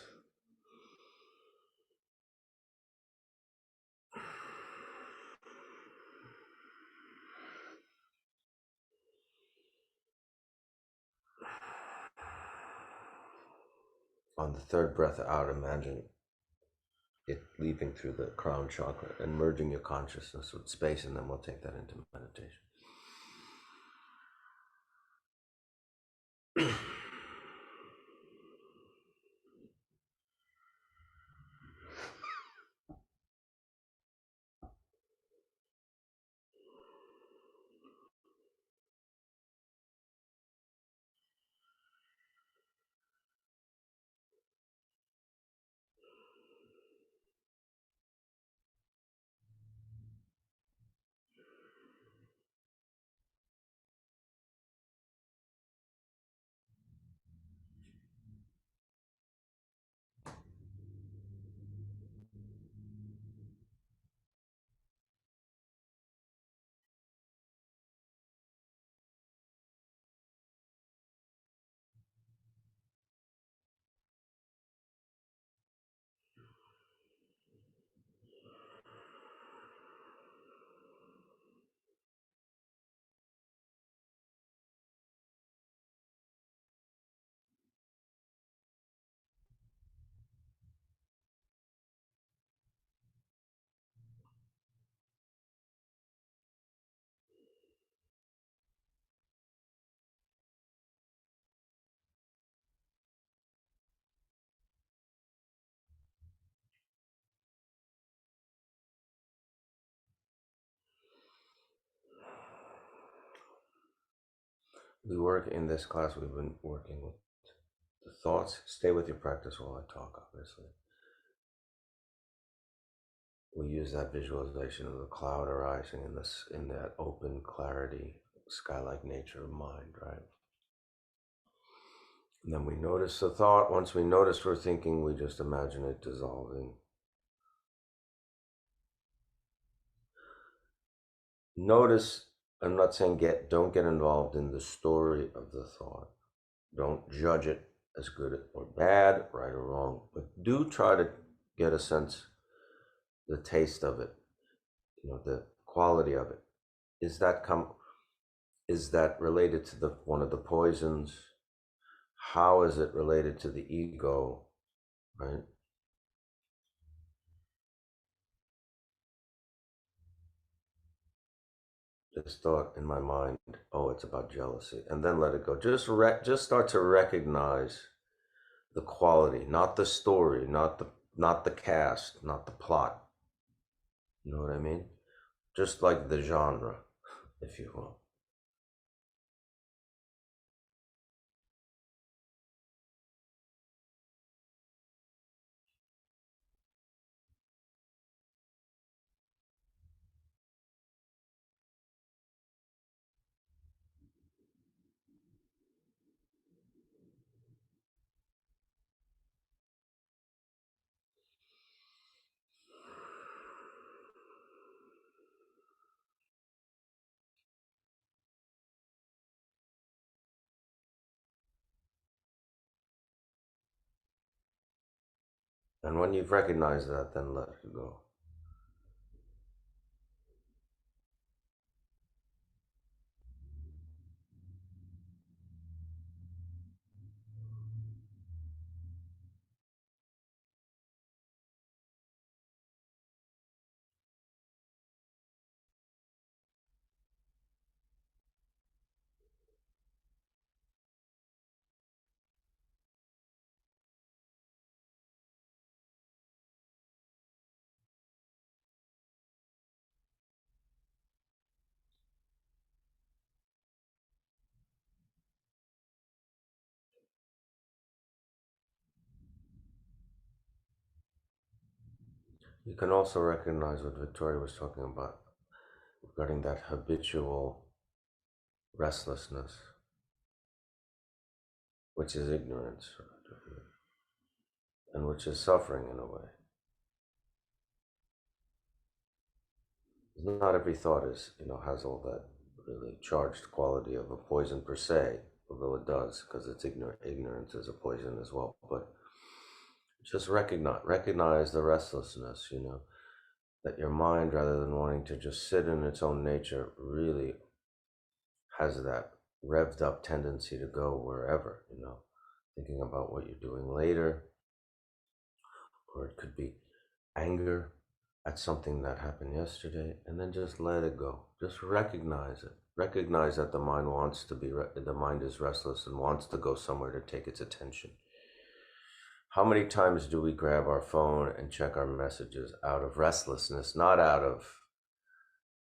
On the third breath out, imagine it leaping through the crown chakra and merging your consciousness with space, and then we'll take that into meditation. We work in this class, we've been working with the thoughts. Stay with your practice while I talk, obviously. We use that visualization of the cloud arising in that open clarity, sky-like nature of mind, right? And then we notice the thought. Once we notice we're thinking, we just imagine it dissolving. Notice, I'm not saying don't get involved in the story of the thought. Don't judge it as good or bad, right or wrong, but do try to get a sense, the taste of it, the quality of it. Is that related to one of the poisons? How is it related to the ego, right? This thought in my mind, oh, it's about jealousy, and then let it go. Just start to recognize the quality, not the story, not the cast, not the plot. You know what I mean? Just like the genre, if you will. And when you've recognized that, then let it go. You can also recognize what Victoria was talking about regarding that habitual restlessness, which is ignorance, and which is suffering in a way. Not every thought has all that really charged quality of a poison per se, although it does, because it's ignorance is a poison as well. But just recognize the restlessness, that your mind, rather than wanting to just sit in its own nature, really has that revved up tendency to go wherever, thinking about what you're doing later, or it could be anger at something that happened yesterday, and then just let it go. Just recognize it. Recognize that the mind wants to be, the mind is restless and wants to go somewhere to take its attention. How many times do we grab our phone and check our messages out of restlessness, not out of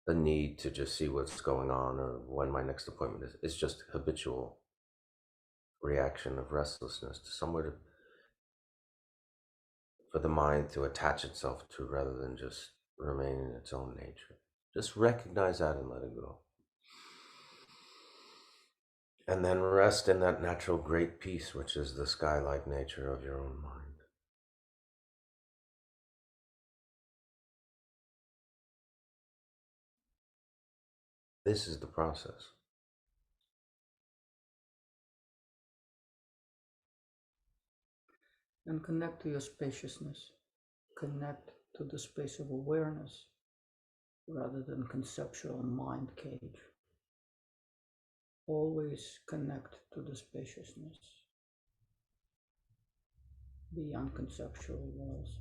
the need to just see what's going on or when my next appointment is? It's just habitual reaction of restlessness to somewhere to, for the mind to attach itself to rather than just remain in its own nature. Just recognize that and let it go. And then rest in that natural great peace, which is the sky-like nature of your own mind. This is the process. And connect to your spaciousness. Connect to the space of awareness rather than conceptual mind cage. Always connect to the spaciousness beyond conceptual walls.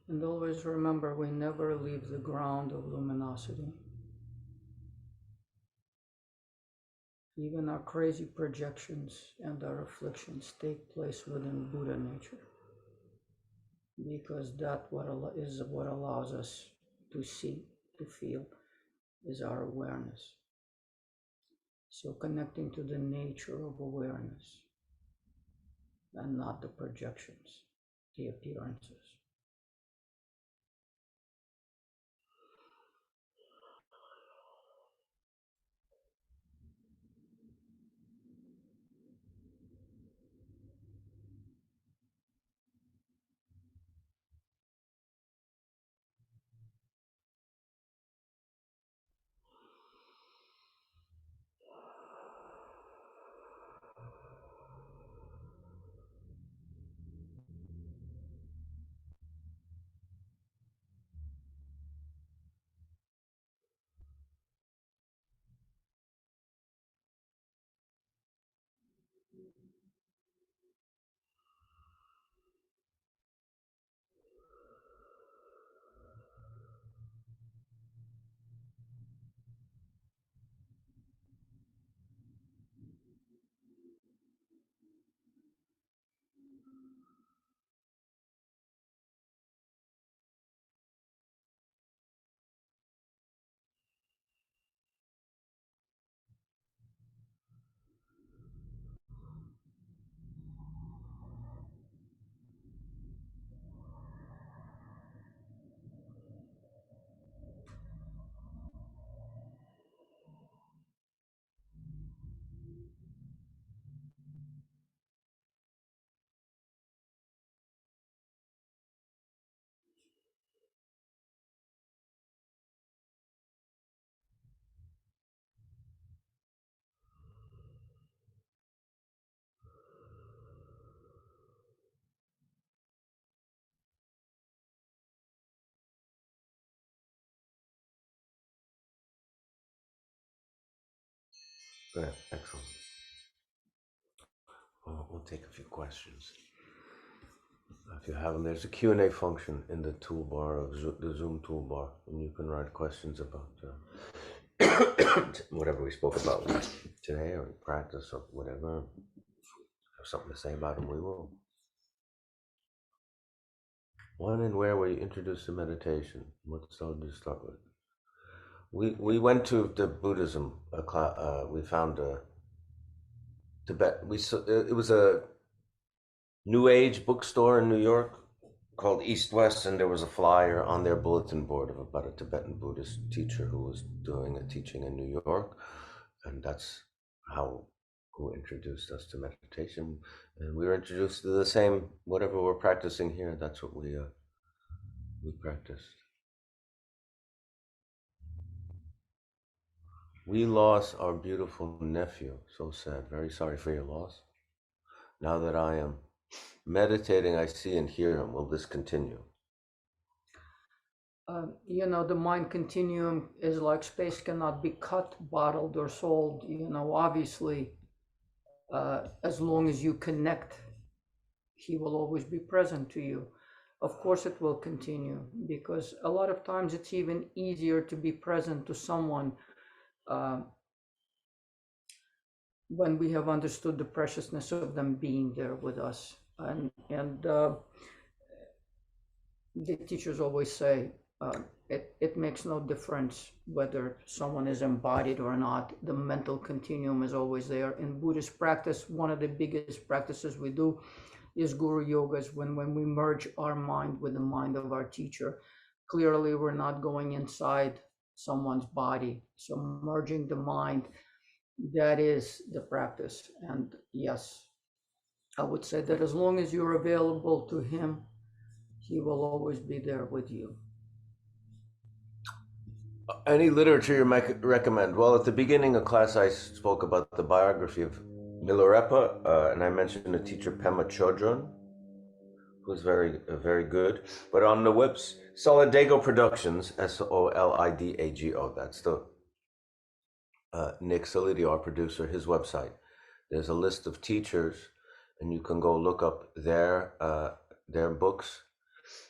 And always remember, we never leave the ground of luminosity. Even our crazy projections and our afflictions take place within Buddha nature, because that is what allows us to see, to feel, is our awareness. So connecting to the nature of awareness and not the projections, the appearances. Good, excellent. Well, we'll take a few questions. If you have them, there's a Q&A function in the toolbar of the Zoom toolbar, and you can write questions about whatever we spoke about today or practice or whatever. Have something to say about them, we will. When and where we introduced the meditation, what so do you start with? We went to the Buddhism we found Tibet. It was a New Age bookstore in New York, called East West, and there was a flyer on their bulletin board of about a Tibetan Buddhist teacher who was doing a teaching in New York, and that's how who introduced us to meditation. And we were introduced to the same whatever we're practicing here. That's what we practiced. We lost our beautiful nephew. So sad. Very sorry for your loss. Now that I am meditating, I see and hear him. Will this continue? The mind continuum is like space cannot be cut, bottled, or sold. Obviously, as long as you connect, he will always be present to you. Of course, it will continue because a lot of times it's even easier to be present to someone when we have understood the preciousness of them being there with us. And the teachers always say, it makes no difference whether someone is embodied or not. The mental continuum is always there. In Buddhist practice, one of the biggest practices we do is Guru Yogas, when we merge our mind with the mind of our teacher. Clearly, we're not going inside someone's body. So merging the mind, that is the practice. And yes, I would say that as long as you're available to him, he will always be there with you. Any literature you might recommend? Well, at the beginning of class, I spoke about the biography of Milarepa, and I mentioned the teacher Pema Chodron, who's very good. But on the webs, Solidago Productions, Solidago, that's the Nick Solidio, our producer, his website. There's a list of teachers, and you can go look up their books.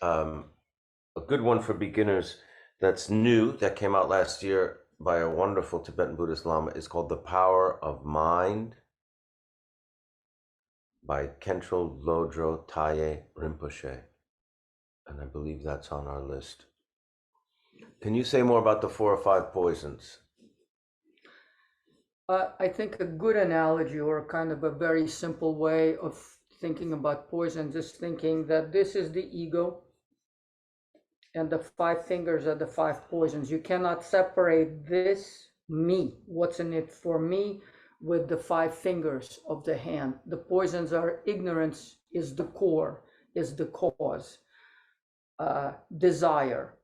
A good one for beginners that's new, that came out last year by a wonderful Tibetan Buddhist Lama, is called The Power of Mind by Khentrul Lodro Taye Rinpoche. And I believe that's on our list. Can you say more about the 4 or 5 poisons? I think a good analogy, or kind of a very simple way of thinking about poisons, is thinking that this is the ego and the 5 fingers are the 5 poisons. You cannot separate this, me, what's in it for me, with the 5 fingers of the hand. The poisons are ignorance is the core, is the cause, desire,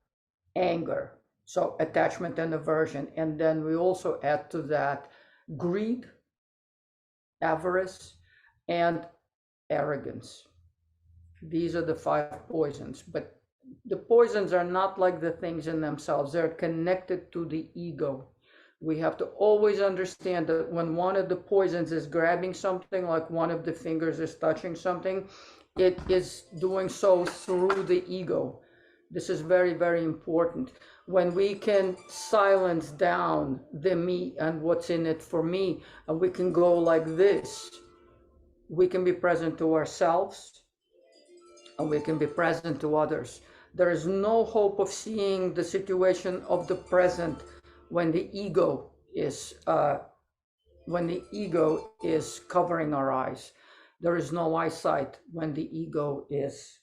anger, so attachment and aversion. And then we also add to that greed, avarice, and arrogance. These are the 5 poisons. But the poisons are not like the things in themselves. They're connected to the ego. We have to always understand that when one of the poisons is grabbing something, like one of the fingers is touching something, it is doing so through the ego. This is very, very important. When we can silence down the me and what's in it for me, and we can go like this, we can be present to ourselves and we can be present to others. There is no hope of seeing the situation of the present when the ego is covering our eyes. There is no eyesight when the ego is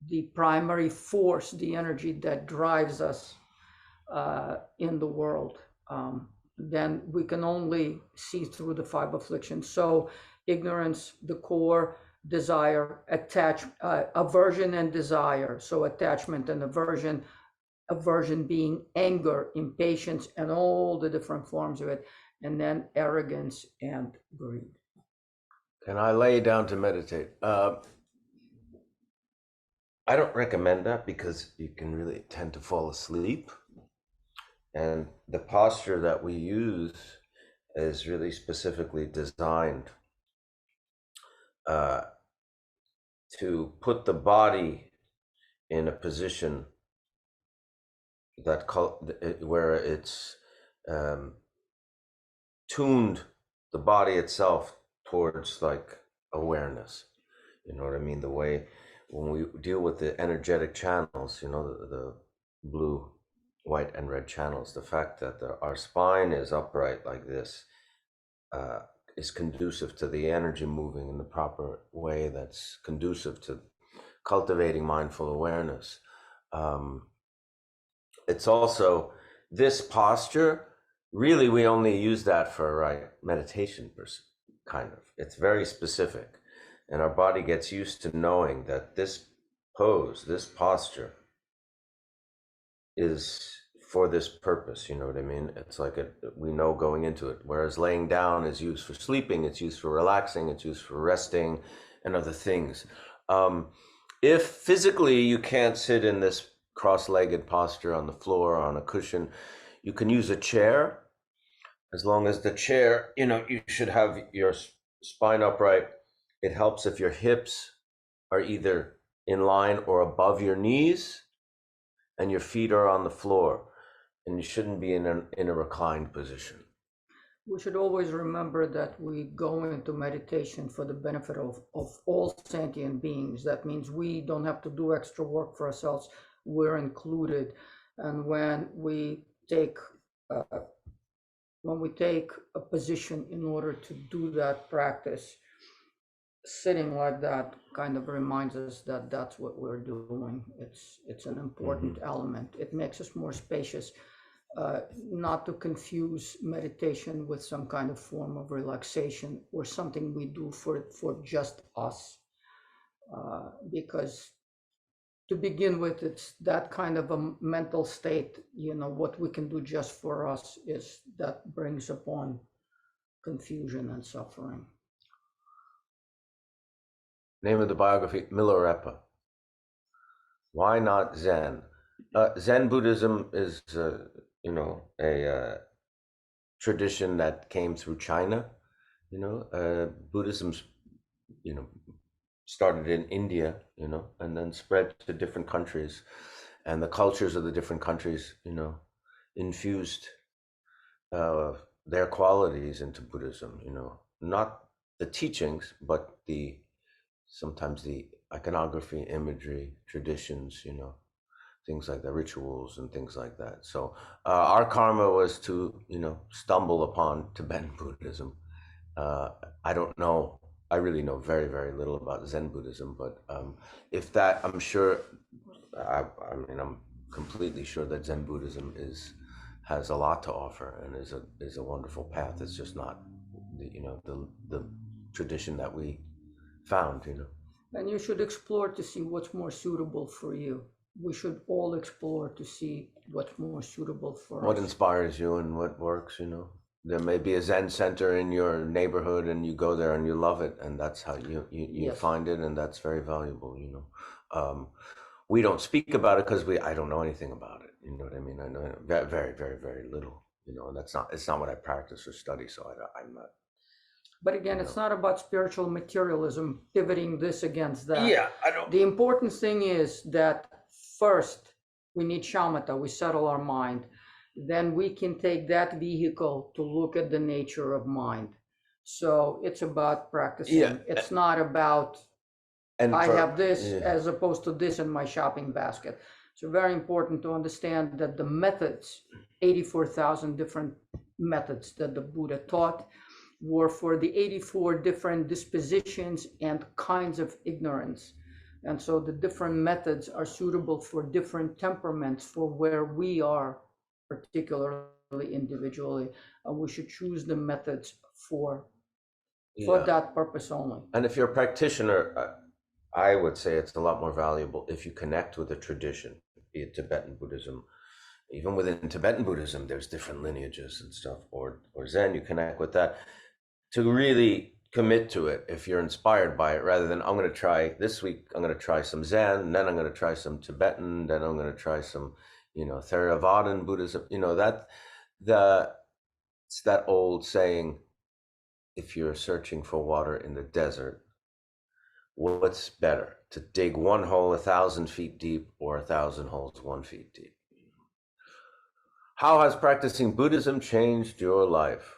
the primary force, the energy that drives us in the world. Then we can only see through the 5 afflictions. So ignorance, the core, desire, aversion and desire. So attachment and aversion being anger, impatience, and all the different forms of it. And then arrogance and greed. Can I lay down to meditate? I don't recommend that because you can really tend to fall asleep. And the posture that we use is really specifically designed to put the body in a position that where it's tuned the body itself towards like awareness. You know what I mean? The way when we deal with the energetic channels, the blue, white, and red channels, the fact that our spine is upright like this is conducive to the energy moving in the proper way that's conducive to cultivating mindful awareness. It's also this posture. Really, we only use that for meditation, kind of. It's very specific, and our body gets used to knowing that this pose, this posture, is for this purpose. You know what I mean? It's like we know going into it. Whereas laying down is used for sleeping, it's used for relaxing, it's used for resting, and other things. If physically you can't sit in this cross-legged posture on the floor or on a cushion, you can use a chair. As long as the chair, you should have your spine upright. It helps if your hips are either in line or above your knees and your feet are on the floor, and you shouldn't be in a reclined position. We should always remember that we go into meditation for the benefit of all sentient beings. That means we don't have to do extra work for ourselves. We're included. And when we take a position in order to do that practice, sitting like that kind of reminds us that that's what we're doing. It's an important element. It makes us more spacious. Not to confuse meditation with some kind of form of relaxation or something we do for just us. Because to begin with, it's that kind of a mental state, what we can do just for us is that brings upon confusion and suffering. Name of the biography, Milarepa. Why not Zen? Zen Buddhism is, a tradition that came through China. Buddhism's, started in India, and then spread to different countries, and the cultures of the different countries, infused their qualities into Buddhism. Not the teachings, but sometimes the iconography, imagery, traditions, things like the rituals and things like that. So our karma was to, stumble upon Tibetan Buddhism. I don't know. I really know very, very little about Zen Buddhism, but I'm sure. I'm completely sure that Zen Buddhism has a lot to offer and is a wonderful path. It's just not the tradition that we found. And you should explore to see what's more suitable for you. We should all explore to see what's more suitable for us. What inspires you and what works, There may be a Zen center in your neighborhood and you go there and you love it, and that's how you Yes. find it, and that's very valuable, We don't speak about it because I don't know anything about it. You know what I mean? I know very, very, very, very little, and it's not what I practice or study, so I'm not. But again, it's not about spiritual materialism, pivoting this against that. Yeah, I don't. The important thing is that first we need shamatha, we settle our mind. Then we can take that vehicle to look at the nature of mind. So it's about practicing. Yeah. It's not about I have this as opposed to this in my shopping basket. So very important to understand that the methods, 84,000 different methods that the Buddha taught, were for the 84 different dispositions and kinds of ignorance. And so the different methods are suitable for different temperaments for where we are, particularly individually. And we should choose the methods for that purpose only. And if you're a practitioner, I would say it's a lot more valuable if you connect with a tradition, be it Tibetan Buddhism. Even within Tibetan Buddhism, there's different lineages and stuff, or Zen, you connect with that. To really commit to it, if you're inspired by it, rather than I'm going to try this week, I'm going to try some Zen, and then I'm going to try some Tibetan, then I'm going to try some, Theravadan Buddhism. It's that old saying, if you're searching for water in the desert, what's better, to dig one hole 1,000 feet deep or 1,000 holes 1 foot deep? How has practicing Buddhism changed your life?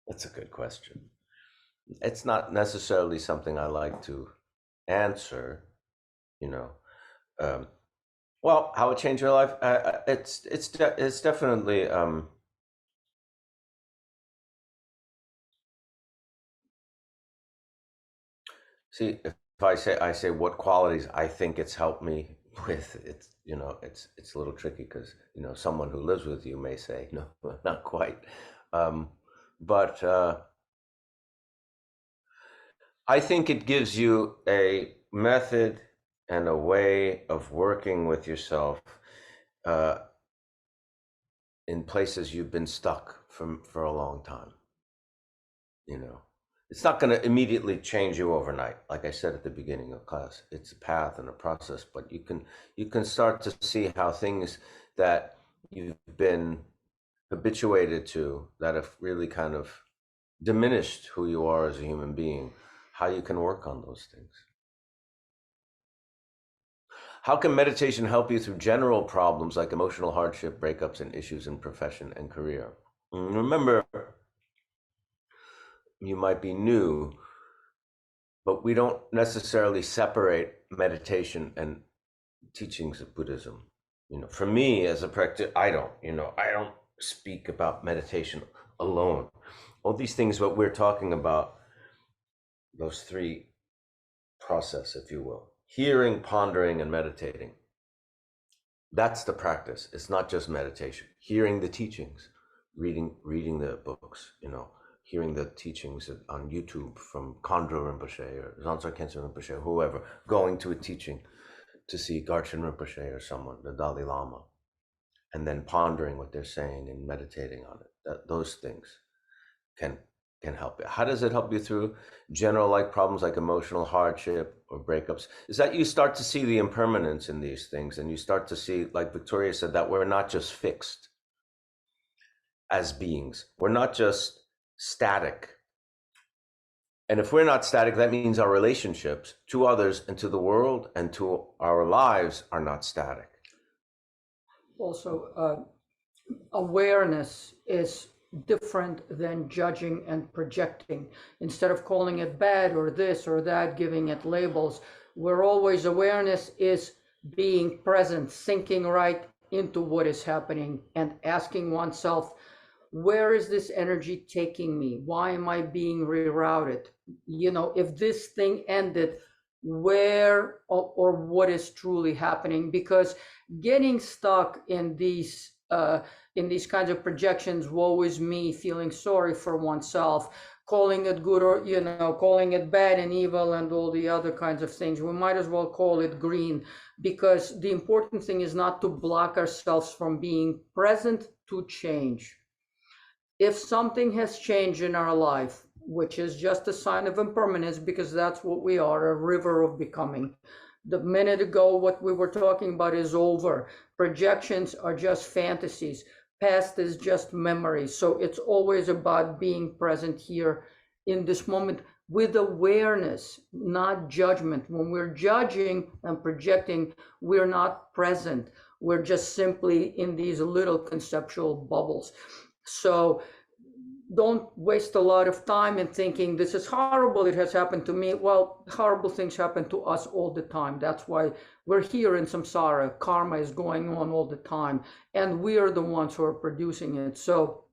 That's a good question. It's not necessarily something I like to answer, well, how it changed your life? It's definitely See, if I say what qualities I think it's helped me with, it's it's a little tricky because someone who lives with you may say no, not quite. Um, but I think it gives you a method and a way of working with yourself uh, in places you've been stuck for a long time. It's not going to immediately change you overnight. Like I said at the beginning of class, it's a path and a process, but you can start to see how things that you've been habituated to, that have really kind of diminished who you are as a human being, how you can work on those things. How can meditation help you through general problems like emotional hardship, breakups, and issues in profession and career? Remember, you might be new, but we don't necessarily separate meditation and teachings of Buddhism. For me as a practitioner, I don't speak about meditation alone. All these things, what we're talking about, those three process, if you will, hearing, pondering, and meditating. That's the practice. It's not just meditation. Hearing the teachings, reading the books, hearing the teachings on YouTube from Khandro Rinpoche or Zanzar Khensen Rinpoche or whoever, going to a teaching to see Garchen Rinpoche or someone, the Dalai Lama, and then pondering what they're saying and meditating on it. Those things can help you. How does it help you through general problems like emotional hardship or breakups? Is that you start to see the impermanence in these things, and you start to see, like Victoria said, that we're not just fixed as beings. We're not just static. And if we're not static, that means our relationships to others and to the world and to our lives are not static. Also, awareness is different than judging and projecting. Instead of calling it bad or this or that, giving it labels, we're always, awareness is being present, sinking right into what is happening and asking oneself, where is this energy taking me? Why am I being rerouted? If this thing ended, where or what is truly happening? Because getting stuck in these kinds of projections, woe is me, feeling sorry for oneself, calling it good or calling it bad and evil and all the other kinds of things, we might as well call it green, because the important thing is not to block ourselves from being present to change. If something has changed in our life, which is just a sign of impermanence, because that's what we are, a river of becoming. The minute ago, what we were talking about is over. Projections are just fantasies. Past is just memory. So it's always about being present here in this moment with awareness, not judgment. When we're judging and projecting, we're not present. We're just simply in these little conceptual bubbles. So don't waste a lot of time in thinking this is horrible, it has happened to me. Well, horrible things happen to us all the time. That's why we're here in samsara. Karma is going on all the time, and we are the ones who are producing it. So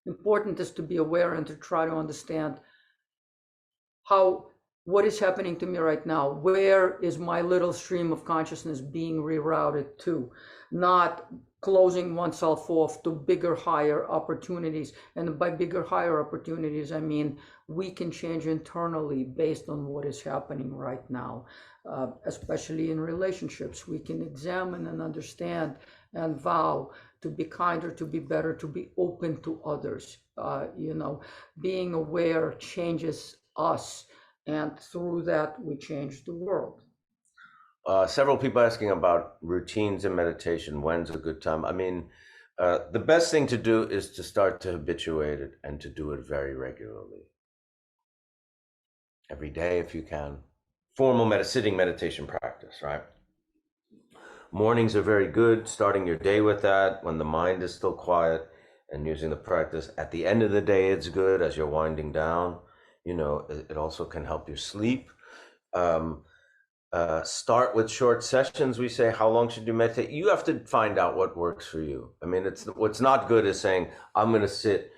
important is to be aware and to try to understand what is happening to me right now. Where is my little stream of consciousness being rerouted to? Not closing oneself off to bigger, higher opportunities. And by bigger, higher opportunities, I mean we can change internally based on what is happening right now, especially in relationships. We can examine and understand and vow to be kinder, to be better, to be open to others. Being aware changes us, and through that we change the world. Several people asking about routines in meditation. When's a good time? I mean, the best thing to do is to start to habituate it and to do it very regularly. Every day if you can. Formal sitting meditation practice, right? Mornings are very good, starting your day with that when the mind is still quiet and using the practice. At the end of the day, it's good as you're winding down. It also can help you sleep. Start with short sessions. We say, how long should you meditate? You have to find out what works for you. I mean, what's not good is saying, I'm going to sit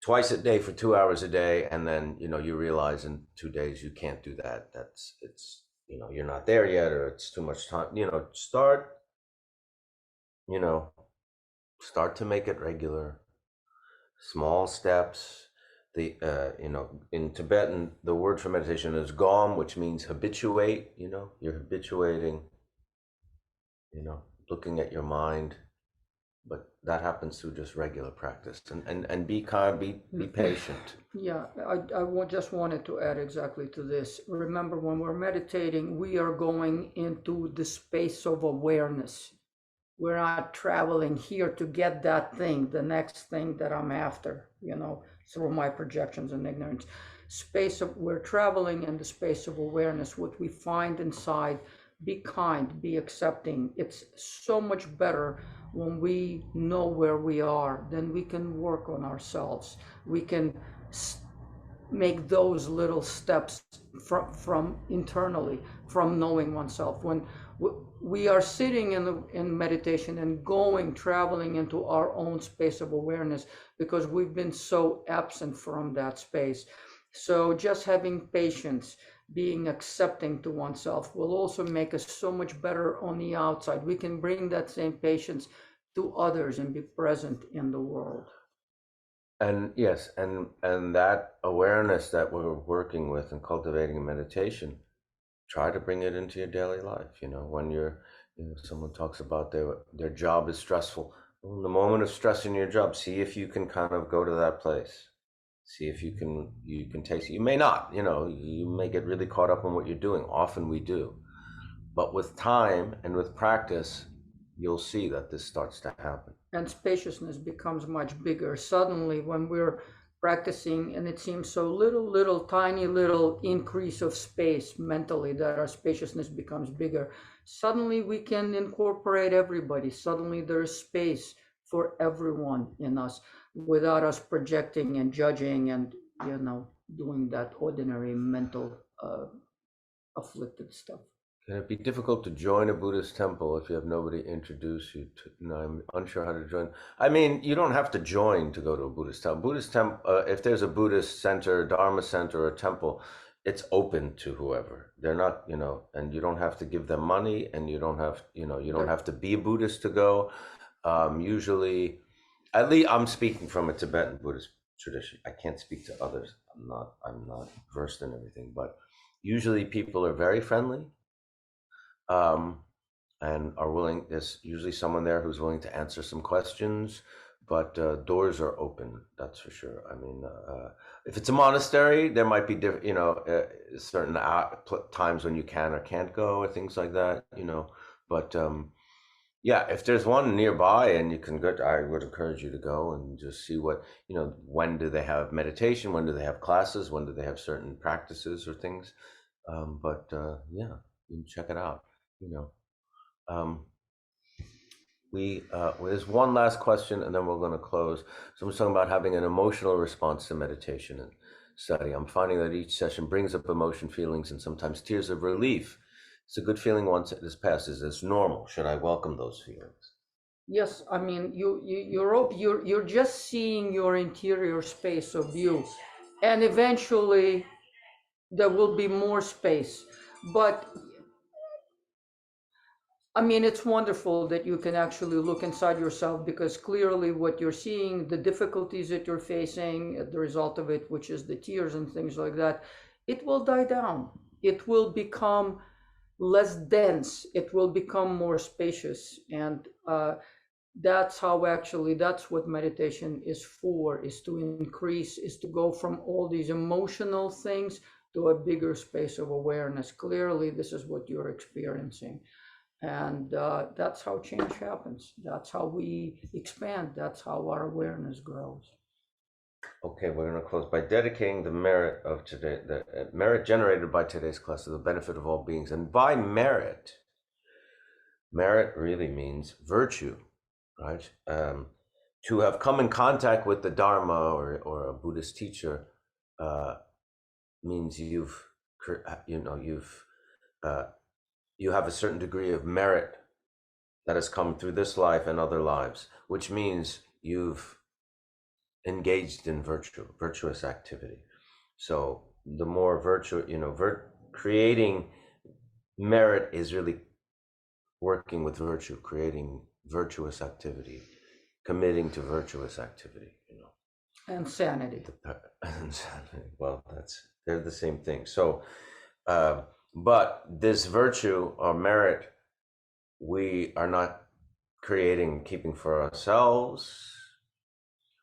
twice a day for 2 hours a day, and then you realize in 2 days you can't do that. It's you're not there yet, or it's too much time. You know start to make it regular, small steps. In Tibetan, the word for meditation is gom, which means habituate. You're habituating, looking at your mind, but that happens through just regular practice, and be kind, be patient. Yeah, just wanted to add exactly to this. Remember, when we're meditating, we are going into the space of awareness. We're not traveling here to get that thing, the next thing that I'm after, through my projections and ignorance. We're traveling in the space of awareness, what we find inside. Be kind, be accepting. It's so much better when we know where we are, then we can work on ourselves. We can make those little steps from internally, from knowing oneself. When we are sitting in meditation and traveling into our own space of awareness, because we've been so absent from that space. So just having patience, being accepting to oneself will also make us so much better on the outside. We can bring that same patience to others and be present in the world. And yes, and that awareness that we're working with and cultivating in meditation, try to bring it into your daily life. When someone talks about their job is stressful. Well, in the moment of stress in your job, see if you can kind of go to that place. See if you can taste it. You may not, you may get really caught up in what you're doing. Often we do. But with time and with practice, you'll see that this starts to happen. And spaciousness becomes much bigger. Suddenly, when we're practicing and it seems so little, tiny little increase of space mentally, that our spaciousness becomes bigger, suddenly we can incorporate everybody. Suddenly there's space for everyone in us without us projecting and judging and, doing that ordinary mental afflicted stuff. Can it be difficult to join a Buddhist temple if you have nobody to introduce you to? I'm unsure how to join. I mean, you don't have to join to go to a Buddhist temple. If there's a Buddhist center, Dharma center, or temple, it's open to whoever. They're not, and you don't have to give them money, and you don't have to be a Buddhist to go. Usually, at least I'm speaking from a Tibetan Buddhist tradition. I can't speak to others. I'm not versed in everything, but usually people are very friendly, and are willing. There's usually someone there who's willing to answer some questions, but doors are open. That's for sure. I mean, if it's a monastery, there might be certain times when you can or can't go, or things like that. But yeah, if there's one nearby and you can go, I would encourage you to go and just see what when do they have meditation, when do they have classes, when do they have certain practices or things. But yeah, you can check it out. There's one last question, and then we're going to close. Someone's talking about having an emotional response to meditation and study. I'm finding that each session brings up emotion, feelings, and sometimes tears of relief. It's a good feeling once it has passed. Is this normal? Should I welcome those feelings? Yes, I mean you're just seeing your interior space of you, and eventually there will be more space. But I mean, it's wonderful that you can actually look inside yourself, because clearly what you're seeing, the difficulties that you're facing, the result of it, which is the tears and things like that, it will die down. It will become less dense. It will become more spacious. And that's what meditation is for, is to increase, is to go from all these emotional things to a bigger space of awareness. Clearly, this is what you're experiencing. And that's how change happens. That's how we expand. That's how our awareness grows. Okay, we're going to close by dedicating the merit of today, the merit generated by today's class to the benefit of all beings. And by merit really means virtue, right? To have come in contact with the Dharma or a Buddhist teacher means you have a certain degree of merit that has come through this life and other lives, which means you've engaged in virtuous activity. So the more virtue, creating merit is really working with virtue, creating virtuous activity, committing to virtuous activity, And sanity. Well, they're the same thing. So, but this virtue or merit, we are not creating, keeping for ourselves.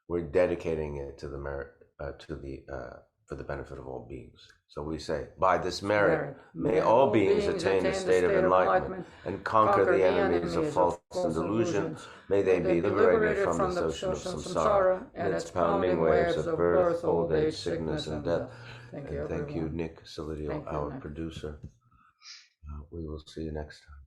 We're dedicating it to the merit, for the benefit of all beings. So we say, by this merit, may all beings attain the state of enlightenment and conquer the enemies of false and delusion. May they be liberated from the ocean of samsara and its pounding waves of birth, old age, sickness, and death. And thank you, Nick Solidago, our producer. We will see you next time.